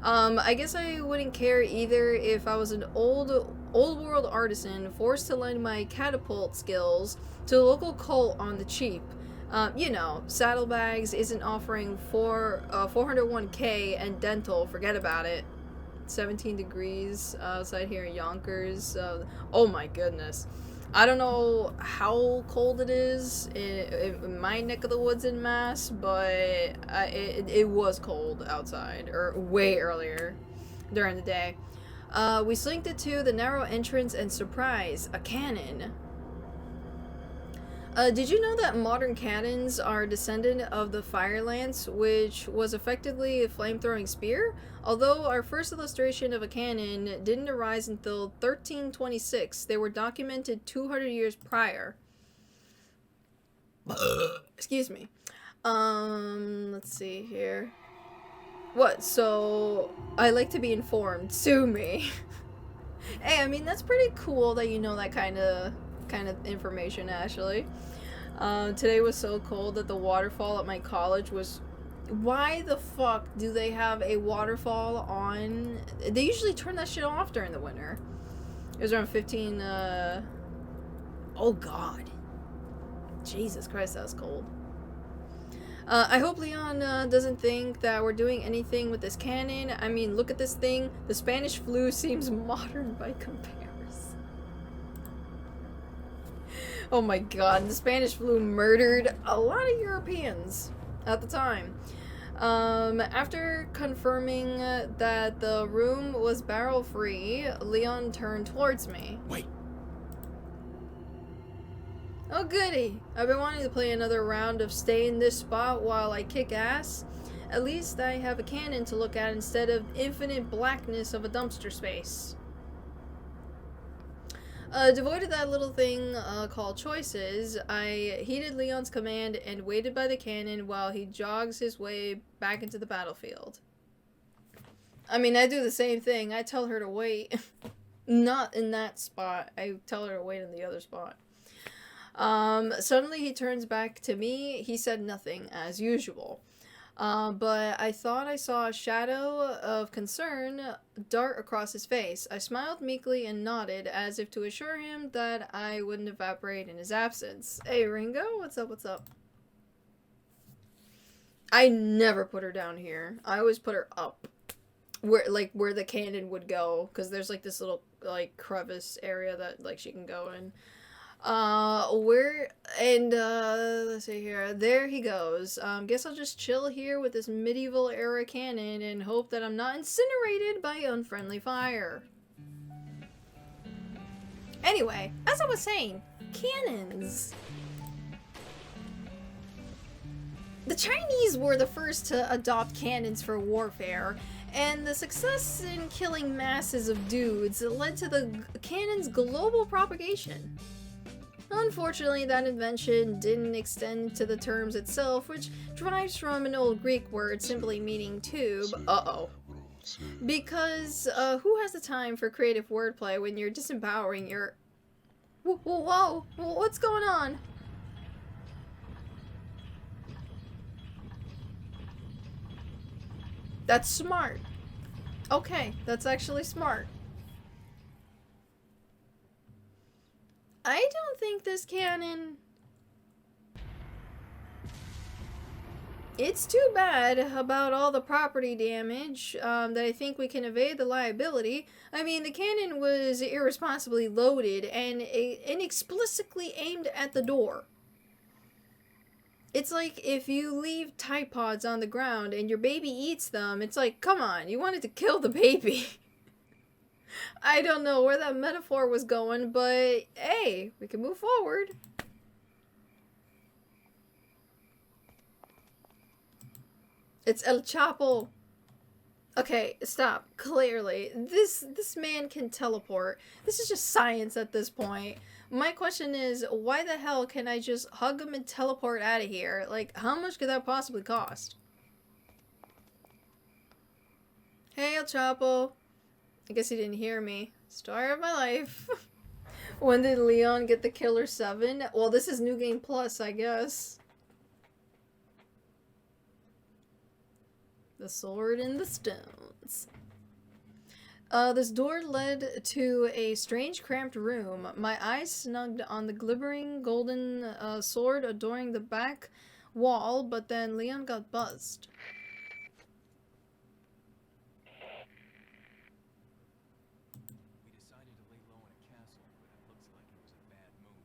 I guess I wouldn't care either if I was an old world artisan forced to lend my catapult skills to a local cult on the cheap. You know, Saddlebags isn't offering 401k and dental, forget about it. 17 degrees outside here in Yonkers. Oh my goodness. I don't know how cold it is in my neck of the woods in Mass, but it was cold outside, or way earlier during the day. We slinked it to the narrow entrance and surprise, a cannon. Did you know that modern cannons are a descendant of the fire lance, which was effectively a flame-throwing spear? Although our first illustration of a cannon didn't arise until 1326, they were documented 200 years prior. Excuse me. Let's see here. What? So, I like to be informed. Sue me. Hey, I mean, that's pretty cool that you know that kind of information, Ashely. Today was so cold that the waterfall at my college was... Why the fuck do they have a waterfall on... They usually turn that shit off during the winter. It was around 15, Oh god. Jesus Christ, that was cold. I hope Leon doesn't think that we're doing anything with this cannon. I mean, look at this thing. The Spanish flu seems modern by comparison. Oh my god, the Spanish flu murdered a lot of Europeans at the time. After confirming that the room was barrel-free, Leon turned towards me. Wait. Oh goody! I've been wanting to play another round of stay in this spot while I kick ass. At least I have a cannon to look at instead of infinite blackness of a dumpster space. Devoid of that little thing called choices, I heeded Leon's command and waited by the cannon while he jogs his way back into the battlefield. I mean, I do the same thing. I tell her to wait. Not in that spot. I tell her to wait in the other spot. Suddenly he turns back to me. He said nothing, as usual. But I thought I saw a shadow of concern dart across his face. I smiled meekly and nodded, as if to assure him that I wouldn't evaporate in his absence. Hey, Ringo, what's up, what's up? I never put her down here. I always put her up. Where the cannon would go, because there's, like, this little, like, crevice area that, like, she can go in. Let's see here. There he goes. Guess I'll just chill here with this medieval era cannon and hope that I'm not incinerated by unfriendly fire. Anyway, as I was saying, cannons. The Chinese were the first to adopt cannons for warfare, and the success in killing masses of dudes led to the cannon's global propagation. Unfortunately, that invention didn't extend to the terms itself, which derives from an old Greek word simply meaning tube. Uh-oh. Because, who has the time for creative wordplay when you're disempowering your... Whoa, what's going on? That's smart. Okay, that's actually smart. I don't think this cannon... It's too bad about all the property damage, that I think we can evade the liability. I mean, the cannon was irresponsibly loaded and inexplicably aimed at the door. It's like if you leave Tide Pods on the ground and your baby eats them, it's like, come on, you wanted to kill the baby. I don't know where that metaphor was going, but hey, we can move forward. It's El Chapo. Okay, stop. Clearly, this man can teleport. This is just science at this point. My question is, why the hell can I just hug him and teleport out of here? Like, how much could that possibly cost? Hey, El Chapo. I guess he didn't hear me. Story of my life. When did Leon get the Killer 7? Well, this is New Game Plus, I guess. The sword in the stones. This door led to a strange cramped room. My eyes snugged on the glimmering golden sword adorning the back wall, but then Leon got buzzed. We decided to lay low in a castle, but it looks like it was a bad move.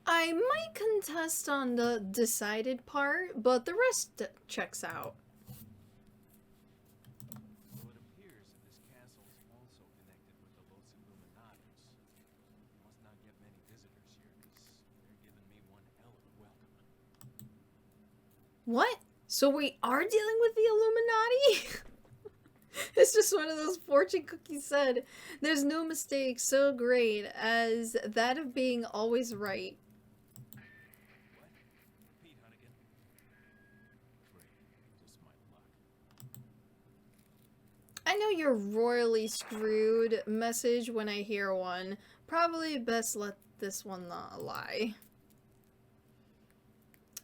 I might contest on the decided part, but the rest checks out. Well, it appears that this castle is also connected with the Los Illuminados. Must not get many visitors here, because they're giving me one hell of a welcome. What? So we are dealing with the Illuminati? It's just one of those fortune cookies said. There's no mistake so great as that of being always right. What? Pete Hunnigan? Great. Just my luck. I know you're royally screwed message when I hear one. Probably best let this one not lie.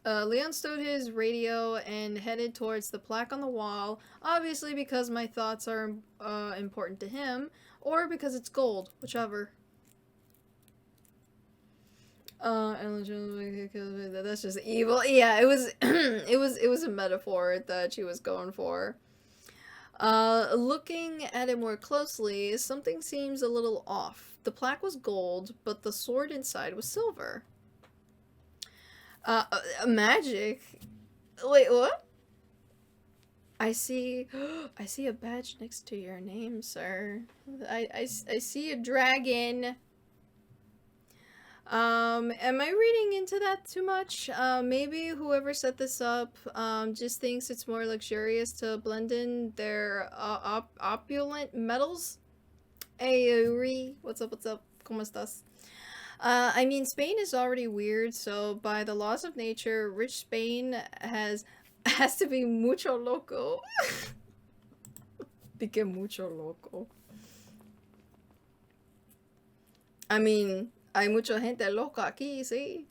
Leon stowed his radio and headed towards the plaque on the wall, obviously because my thoughts are important to him, or because it's gold, whichever. That's just evil. Yeah, it was it was a metaphor that she was going for. Looking at it more closely, something seems a little off. The plaque was gold, but the sword inside was silver. Magic. Wait, what? I see I see a badge next to your name, sir. I see a dragon. Am I reading into that too much? Maybe whoever set this up, just thinks it's more luxurious to blend in their, opulent metals? Hey, Yuri. What's up, what's up? ¿Cómo estás? I mean, Spain is already weird, so by the laws of nature, rich Spain has to be mucho loco. Pique mucho loco. I mean, hay mucha gente loca aquí, sí.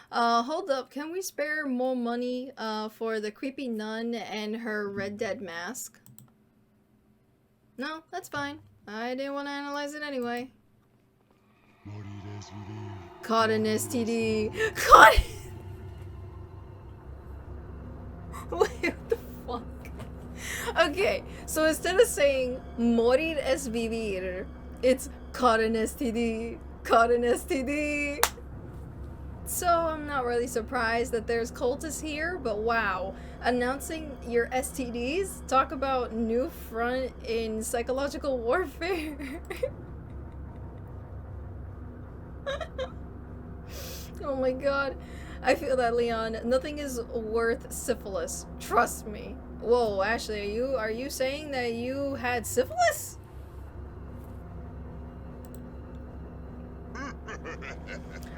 Hold up, can we spare more money, for the creepy nun and her Red Dead mask? No, that's fine. I didn't want to analyze it anyway. Caught an STD. Caught. Wait, what the fuck? Okay, so instead of saying morir es vivir, it's caught an STD. Caught an STD. So I'm not really surprised that there's cultists here, but wow, announcing your STDs? Talk about new front in psychological warfare. Oh my god. I feel that, Leon. Nothing is worth syphilis. Trust me. Whoa, Ashley, are you saying that you had syphilis?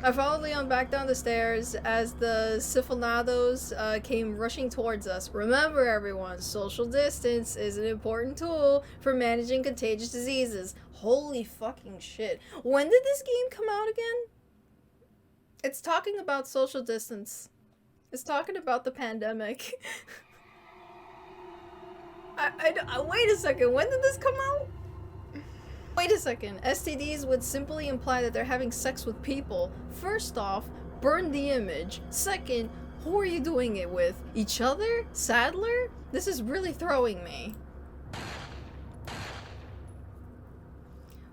I followed Leon back down the stairs as the syphilinados came rushing towards us. Remember, everyone, social distance is an important tool for managing contagious diseases. Holy fucking shit. When did this game come out again? It's talking about social distance. It's talking about the pandemic. Wait a second, when did this come out? Wait a second, STDs would simply imply that they're having sex with people. First off, burn the image. Second, who are you doing it with? Each other? Sadler? This is really throwing me.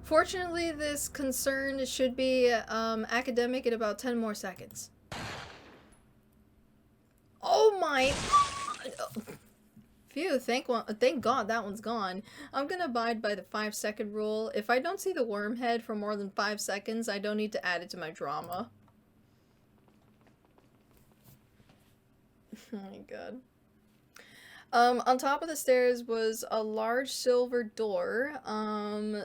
Fortunately, this concern should be academic in about 10 more seconds. Oh my... Phew, thank God that one's gone. I'm gonna abide by the 5-second rule. If I don't see the worm head for more than 5 seconds, I don't need to add it to my drama. Oh my god. On top of the stairs was a large silver door,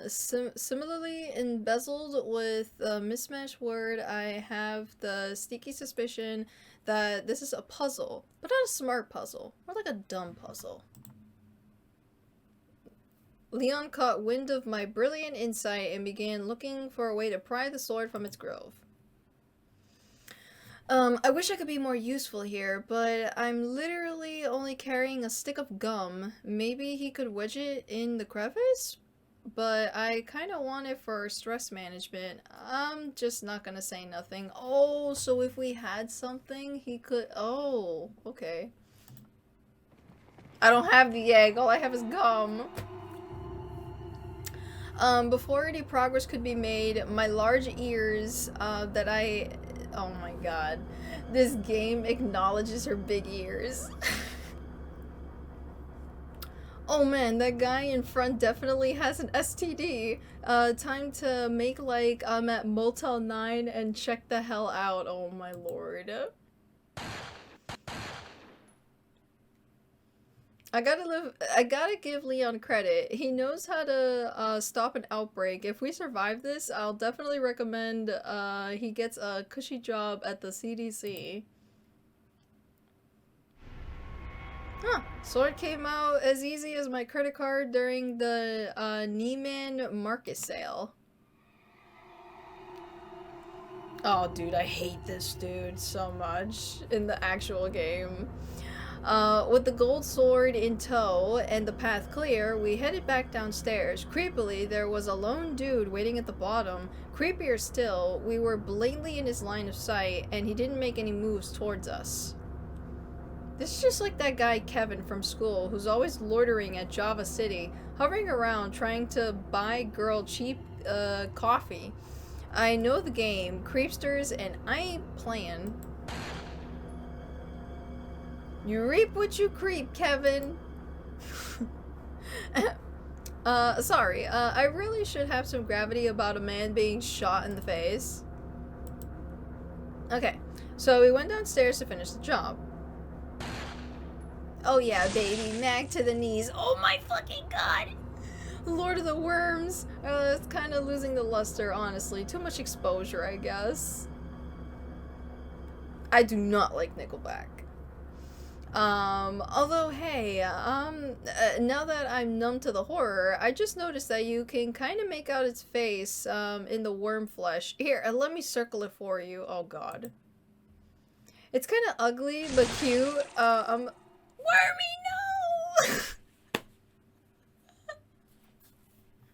similarly embezzled with a mismatched word. I have the sneaky suspicion that this is a puzzle, but not a smart puzzle, more like a dumb puzzle. Leon caught wind of my brilliant insight and began looking for a way to pry the sword from its groove. I wish I could be more useful here, but I'm literally only carrying a stick of gum. Maybe he could wedge it in the crevice? But I kind of want it for stress management. I'm just not gonna say nothing. Oh, so if we had something, he could... Oh, okay. I don't have the egg. All I have is gum. Before any progress could be made, my large ears, that I... Oh my god. This game acknowledges her big ears. Oh man, that guy in front definitely has an STD. Time to make like I'm at Motel 9 and check the hell out. Oh my lord. I gotta give Leon credit. He knows how to stop an outbreak. If we survive this, I'll definitely recommend he gets a cushy job at the CDC. Huh. Sword came out as easy as my credit card during the Neiman Marcus sale. Oh dude, I hate this dude so much in the actual game. With the gold sword in tow and the path clear, we headed back downstairs. Creepily, there was a lone dude waiting at the bottom. Creepier still, we were blatantly in his line of sight, and he didn't make any moves towards us. This is just like that guy Kevin from school, who's always loitering at Java City, hovering around trying to buy girl cheap coffee. I know the game, creepsters, and I ain't playing. You reap what you creep, Kevin. Sorry, I really should have some gravity about a man being shot in the face. Okay, so we went downstairs to finish the job. Oh yeah, baby, mag to the knees. Oh my fucking god! Lord of the Worms! It's kind of losing the luster, honestly. Too much exposure, I guess. I do not like Nickelback. Although, hey, now that I'm numb to the horror, I just noticed that you can kind of make out its face, in the worm flesh. Here, let me circle it for you. Oh god. It's kind of ugly, but cute. Wormy, no!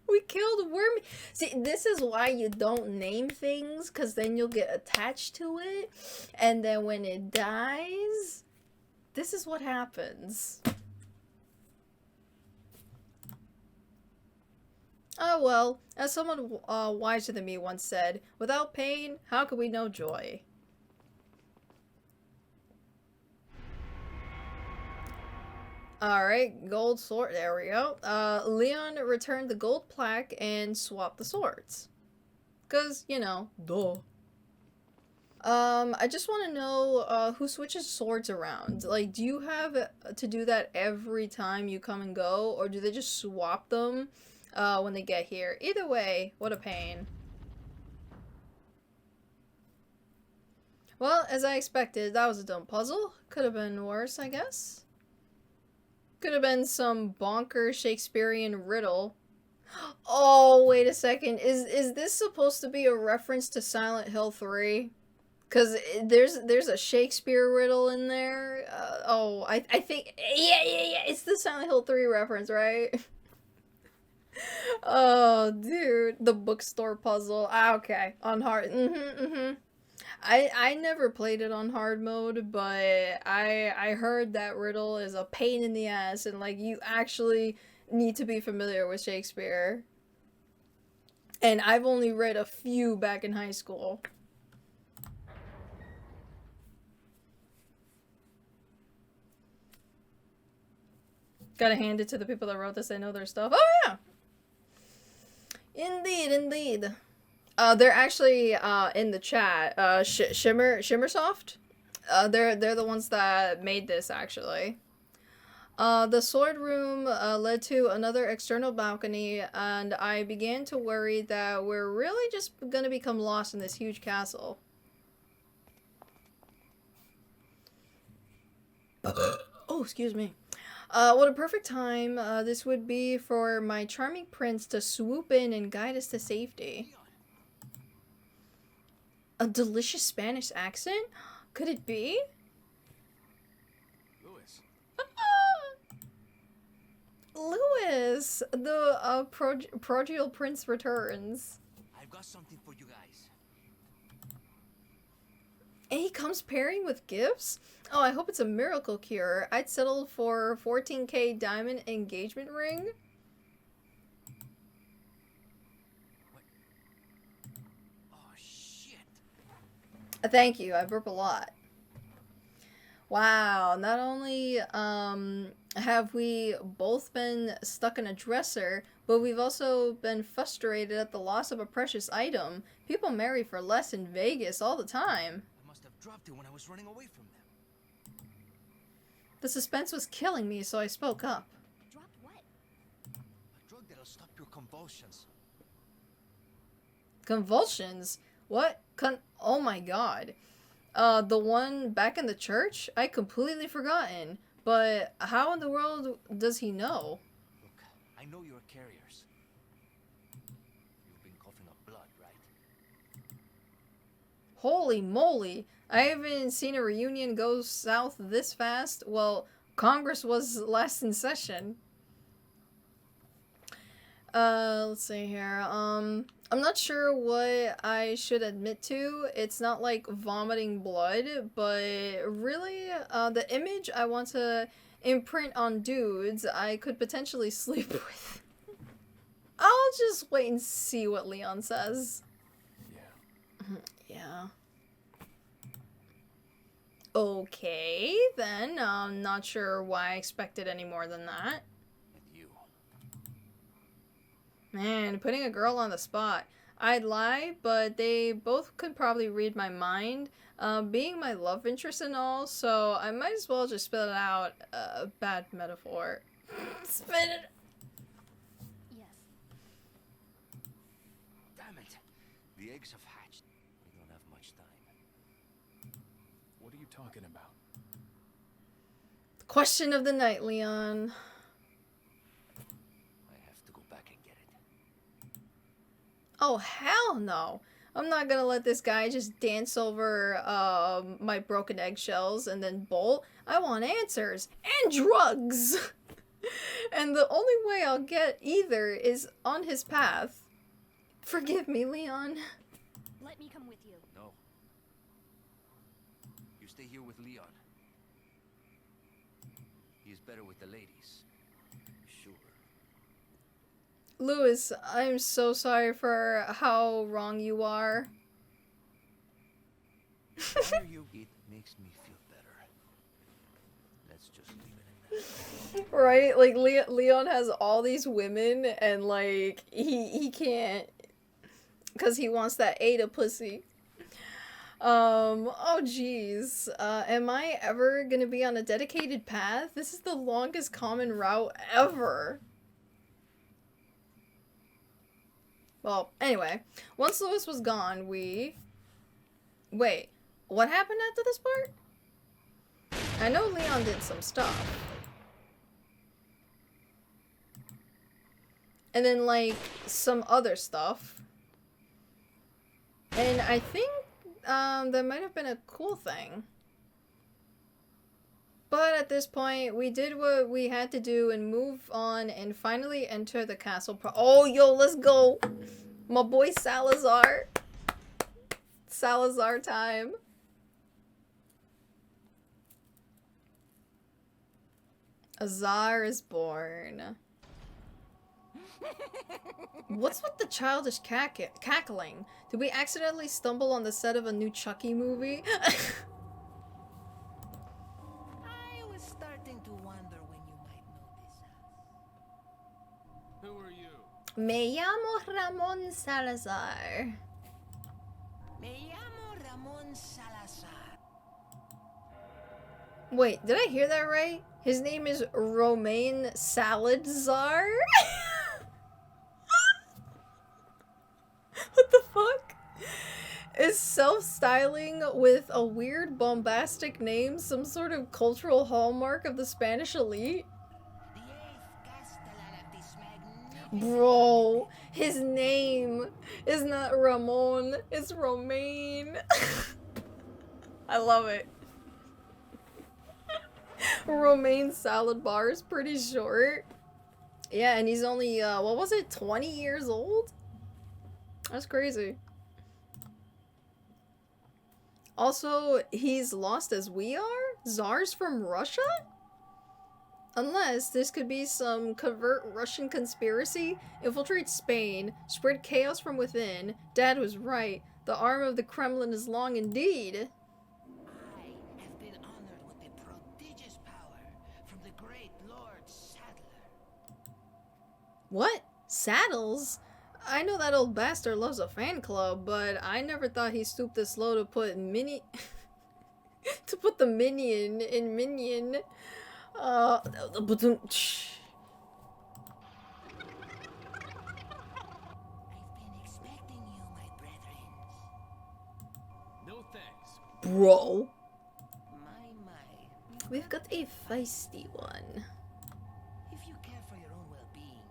We killed Wormy. See, this is why you don't name things, because then you'll get attached to it, and then when it dies... This is what happens. Oh well, as someone wiser than me once said, without pain, how could we know joy? Alright, gold sword, there we go. Leon returned the gold plaque and swapped the swords. 'Cause, you know, duh. I just want to know, who switches swords around? Like, do you have to do that every time you come and go, or do they just swap them, when they get here? Either way, what a pain. Well, as I expected, that was a dumb puzzle. Could have been worse, I guess. Could have been some bonker Shakespearean riddle. Oh, wait a second. Is this supposed to be a reference to Silent Hill 3? Cause there's a Shakespeare riddle in there. Oh, I think yeah, it's the Silent Hill 3 reference, right? Oh, dude, the bookstore puzzle. Ah, okay, on hard. I never played it on hard mode, but I heard that riddle is a pain in the ass, and like you actually need to be familiar with Shakespeare. And I've only read a few back in high school. Gotta hand it to the people that wrote this. They know their stuff. Oh yeah, indeed. They're actually in the chat. Shimmersoft. They're the ones that made this actually. The sword room led to another external balcony, and I began to worry that we're really just gonna become lost in this huge castle. Oh, excuse me. What a perfect time this would be for my charming prince to swoop in and guide us to safety. A delicious Spanish accent? Could it be? Louis. Louis! The prodigal prince returns. I've got something for you guys. And he comes pairing with gifts? Oh, I hope it's a miracle cure. I'd settle for 14K diamond engagement ring. What? Oh, shit. Thank you, I burp a lot. Wow, not only have we both been stuck in a dresser, but we've also been frustrated at the loss of a precious item. People marry for less in Vegas all the time. I must have dropped it when I was running away from them. The suspense was killing me, so I spoke up. Dropped what? A drug that'll stop your convulsions. Convulsions? What? Oh my god. The one back in the church? I completely forgotten. But how in the world does he know? Look, I know you're carriers. You've been coughing up blood, right? Holy moly. I haven't seen a reunion go south this fast. Well, Congress was last in session. Let's see here. I'm not sure what I should admit to. It's not like vomiting blood, but really, the image I want to imprint on dudes I could potentially sleep with. I'll just wait and see what Leon says. Yeah. Yeah. Okay, then. I'm not sure why I expected any more than that. And you. Man, putting a girl on the spot. I'd lie, but they both could probably read my mind, being my love interest and all, so I might as well just spit it out. Bad metaphor. Spit it. Yes. Damn it. The eggs have hatched. We don't have much time. What are you talking about? Question of the night, Leon. I have to go back and get it. Oh, hell no. I'm not gonna let this guy just dance over my broken eggshells and then bolt. I want answers and drugs. And the only way I'll get either is on his path. Forgive me, Leon. Let me come with you. No. You stay here with Leon. He is better with the ladies. Sure. Louis, I'm so sorry for how wrong you are. Why are you? It makes me feel better. Let's just leave it at that. Right? Like, Leon has all these women, and, like, he can't... Because he wants that Ada pussy. Oh jeez. Am I ever gonna be on a dedicated path? This is the longest common route ever. Well, anyway. Once Louis was gone, we... Wait. What happened after this part? I know Leon did some stuff. And then, like, some other stuff. And I think, that might have been a cool thing. But at this point, we did what we had to do and move on and finally enter the castle oh, yo, let's go! My boy Salazar. Salazar time. Azar is born. What's with the childish cackling? Did we accidentally stumble on the set of a new Chucky movie? I was starting to wonder when you might notice us. Who are you? Me llamo Ramon Salazar. Me llamo Ramon Salazar. Wait, did I hear that right? His name is Romain Salazar? What the fuck? Is self-styling with a weird bombastic name some sort of cultural hallmark of the Spanish elite? The eighth Castellan of this magnificent... Bro, his name is not Ramon, it's Romain. I love it. Romain salad bar is pretty short. Yeah, and he's only, what was it, 20 years old? That's crazy. Also, he's lost as we are? Czars from Russia? Unless this could be some covert Russian conspiracy, infiltrate Spain, spread chaos from within. Dad was right. The arm of the Kremlin is long indeed. I have been honored with the prodigious power from the great Lord Sadler. What? Saddles? I know that old bastard loves a fan club, but I never thought he stooped this low to put to put the minion in minion. I've been expecting you, my brethren. No thanks. Bro. My. We've got a feisty one. If you care for your own well-being,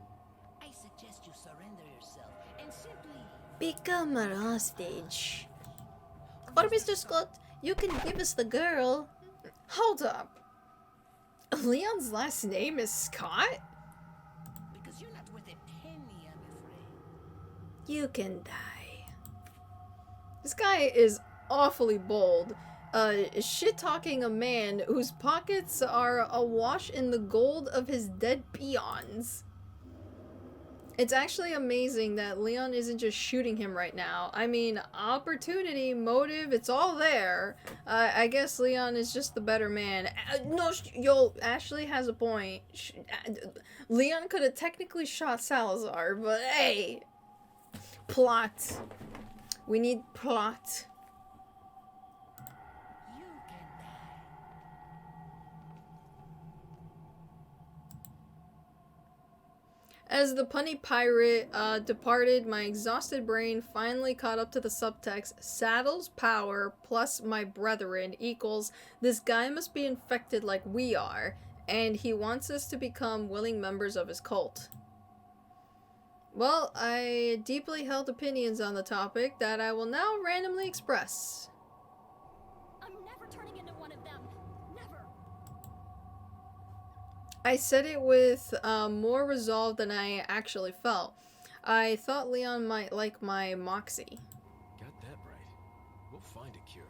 I suggest you surrender yourself and simply... Become a hostage. Or Mr. Scott, you can give us the girl. Hold up. Leon's last name is Scott? Because you're not worth a penny, I'm afraid. You can die. This guy is awfully bold. Shit-talking a man whose pockets are awash in the gold of his dead peons. It's actually amazing that Leon isn't just shooting him right now. I mean, opportunity, motive, it's all there. I guess Leon is just the better man. No, yo, Ashely has a point. Leon could have technically shot Salazar, but hey, plot. We need plot. You can die. As the punny pirate departed, my exhausted brain finally caught up to the subtext. Saddle's power plus my brethren equals this guy must be infected like we are, and he wants us to become willing members of his cult. Well, I deeply held opinions on the topic that I will now randomly express. I'm never turning into one of them. Never. I said it with more resolve than I actually felt. I thought Leon might like my moxie. Got that right. We'll find a cure.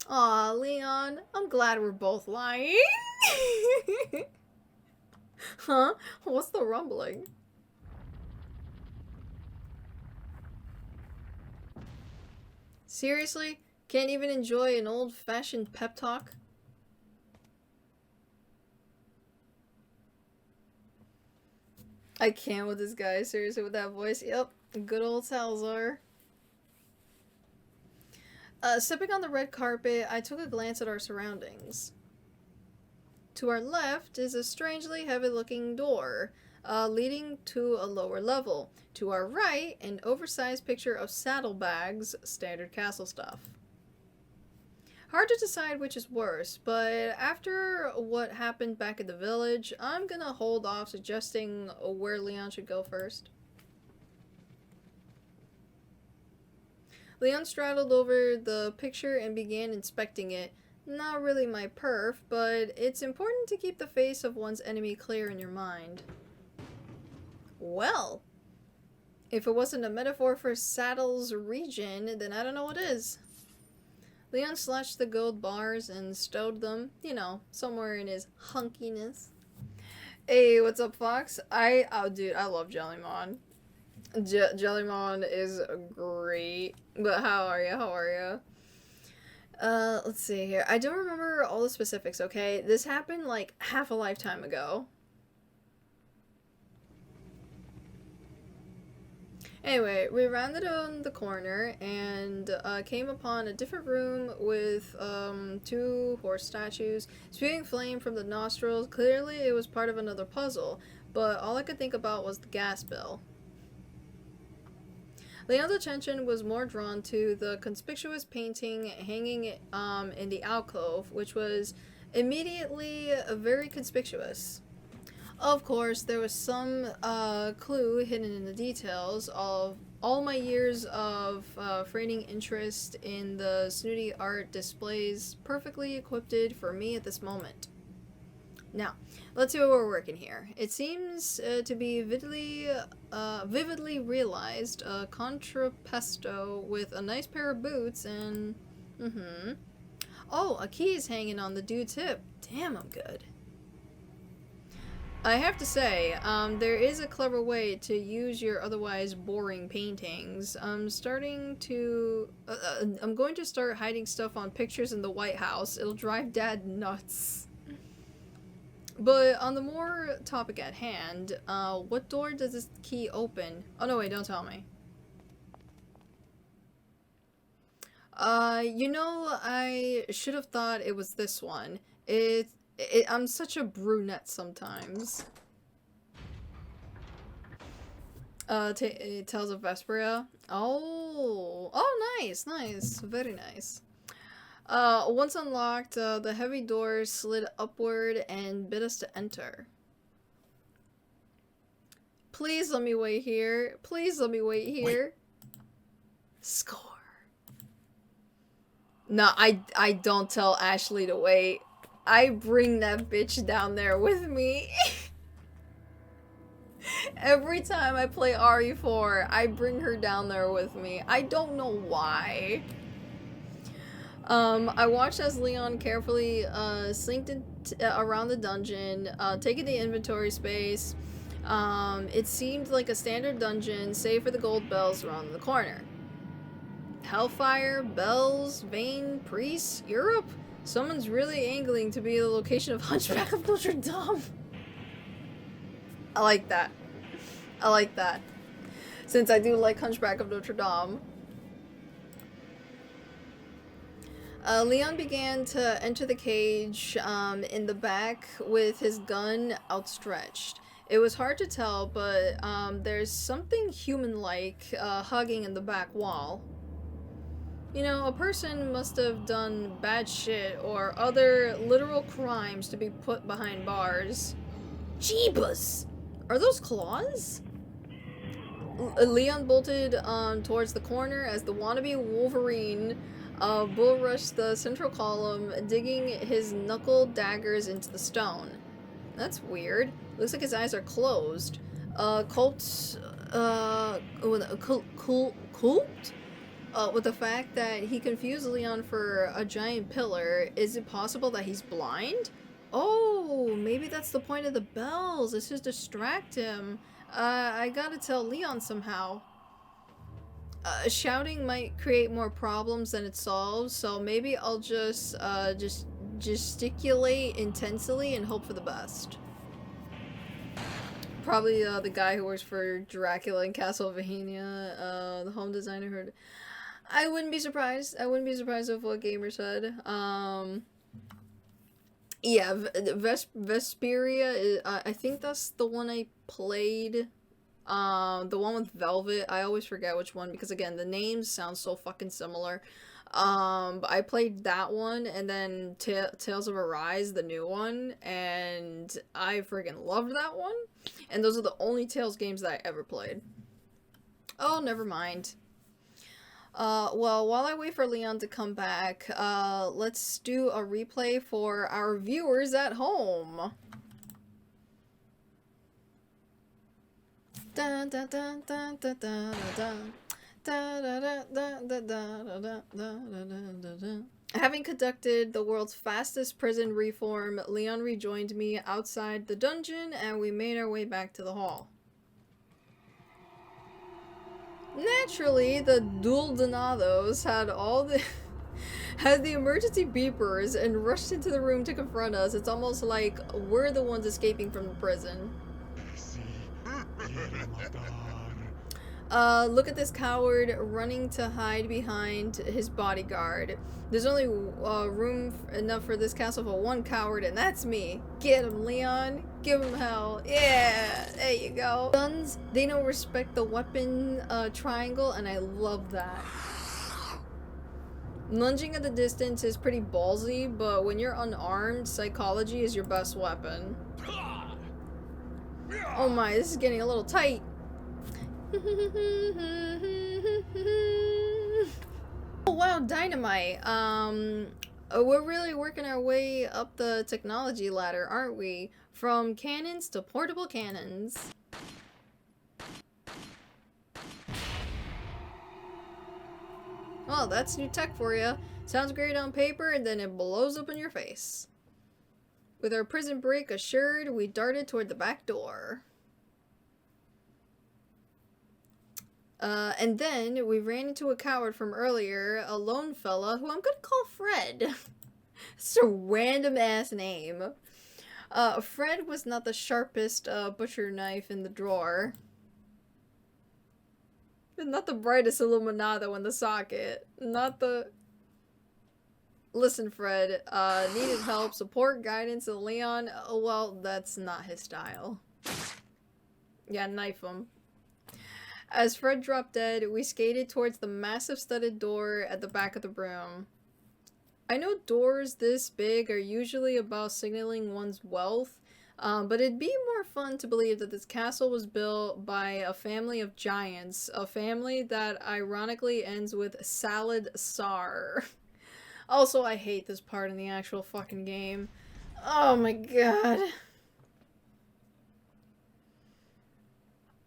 Aw, Leon, I'm glad we're both lying. Huh? What's the rumbling? Seriously? Can't even enjoy an old-fashioned pep talk? I can't with this guy, seriously, with that voice. Yep, good old Salazar. Stepping on the red carpet, I took a glance at our surroundings. To our left is a strangely heavy-looking door, leading to a lower level. To our right, an oversized picture of saddlebags, standard castle stuff. Hard to decide which is worse, but after what happened back at the village, I'm gonna hold off suggesting where Leon should go first. Leon straddled over the picture and began inspecting it. Not really my perf, but it's important to keep the face of one's enemy clear in your mind. Well, if it wasn't a metaphor for Saddle's region, then I don't know what is. Leon slashed the gold bars and stowed them, you know, somewhere in his hunkiness. Hey, what's up, Fox? Oh dude, I love Jellymon. Jellymon is great. But how are you? How are you? Let's see here. I don't remember all the specifics, okay? This happened like half a lifetime ago. Anyway, we rounded on the corner and came upon a different room with two horse statues, spewing flame from the nostrils. Clearly it was part of another puzzle, but all I could think about was the gas bill. Leon's attention was more drawn to the conspicuous painting hanging in the alcove, which was immediately very conspicuous. Of course, there was some clue hidden in the details of all my years of feigning interest in the snooty art displays perfectly equipped for me at this moment. Now, let's see what we're working here. It seems to be vividly realized contrappesto with a nice pair of boots and... Oh, a key is hanging on the dude's hip. Damn, I'm good. I have to say, there is a clever way to use your otherwise boring paintings. I'm going to start hiding stuff on pictures in the White House. It'll drive Dad nuts. But on the more topic at hand, what door does this key open? Oh no, wait, don't tell me. You know, I should have thought it was this one. I'm such a brunette sometimes. Tales of Vesperia. Oh, nice, very nice. Once unlocked, the heavy door slid upward and bid us to enter. Please let me wait here. Please let me wait here. Wait. Score. No, I don't tell Ashely to wait. I bring that bitch down there with me. Every time I play RE4, I bring her down there with me. I don't know why. I watched as Leon carefully slinked around the dungeon, taking the inventory space. It seemed like a standard dungeon, save for the gold bells around the corner. Hellfire, bells, Vane, priests, Europe? Someone's really angling to be the location of Hunchback of Notre Dame. I like that. I like that. Since I do like Hunchback of Notre Dame. Leon began to enter the cage in the back with his gun outstretched. It was hard to tell, but there's something human-like hugging in the back wall. You know, a person must have done bad shit or other literal crimes to be put behind bars. Jeebus! Are those claws? Leon bolted towards the corner as the wannabe Wolverine bull rushed the central column, digging his knuckle daggers into the stone. That's weird. Looks like his eyes are closed. Colt, with the fact that he confused Leon for a giant pillar, is it possible that he's blind? Oh, maybe that's the point of the bells. It's just distract him. I gotta tell Leon somehow. Shouting might create more problems than it solves, so maybe I'll just gesticulate intensely and hope for the best. Probably the guy who works for Dracula in Castlevania, the home designer heard. I wouldn't be surprised. I wouldn't be surprised with what Gamer said. Yeah, Vesperia, I think that's the one I played. The one with Velvet. I always forget which one because, again, the names sound so fucking similar. But I played that one and then Tales of Arise, the new one, and I friggin' loved that one. And those are the only Tales games that I ever played. Oh, never mind. Well, while I wait for Leon to come back, let's do a replay for our viewers at home. Dun, dun, dun, dun, dun, dun, dun. Having conducted the world's fastest prison reform, Leon rejoined me outside the dungeon and we made our way back to the hall. Naturally, the Duldonados had the emergency beepers and rushed into the room to confront us. It's almost like we're the ones escaping from the prison. Look at this coward running to hide behind his bodyguard. There's only room enough for this castle for one coward, and that's me. Get him, Leon. Give him hell. Yeah, there you go. Guns, they don't respect the weapon triangle, and I love that. Lunging at the distance is pretty ballsy, but when you're unarmed, psychology is your best weapon. Oh my, this is getting a little tight. Oh wow, dynamite. We're really working our way up the technology ladder, aren't we? From cannons to portable cannons. Well, that's new tech for you. Sounds great on paper, and then it blows up in your face. With our prison break assured, we darted toward the back door. And then we ran into a coward from earlier, a lone fella who I'm gonna call Fred. It's a random ass name. Fred was not the sharpest butcher knife in the drawer. Not the brightest illuminado in the socket. Not the... Listen, Fred, needed help, support, guidance, and Leon, well, that's not his style. Yeah, knife him. As Fred dropped dead, we skated towards the massive studded door at the back of the room. I know doors this big are usually about signaling one's wealth, but it'd be more fun to believe that this castle was built by a family of giants, a family that ironically ends with Salad Sar. Also, I hate this part in the actual fucking game. Oh my god.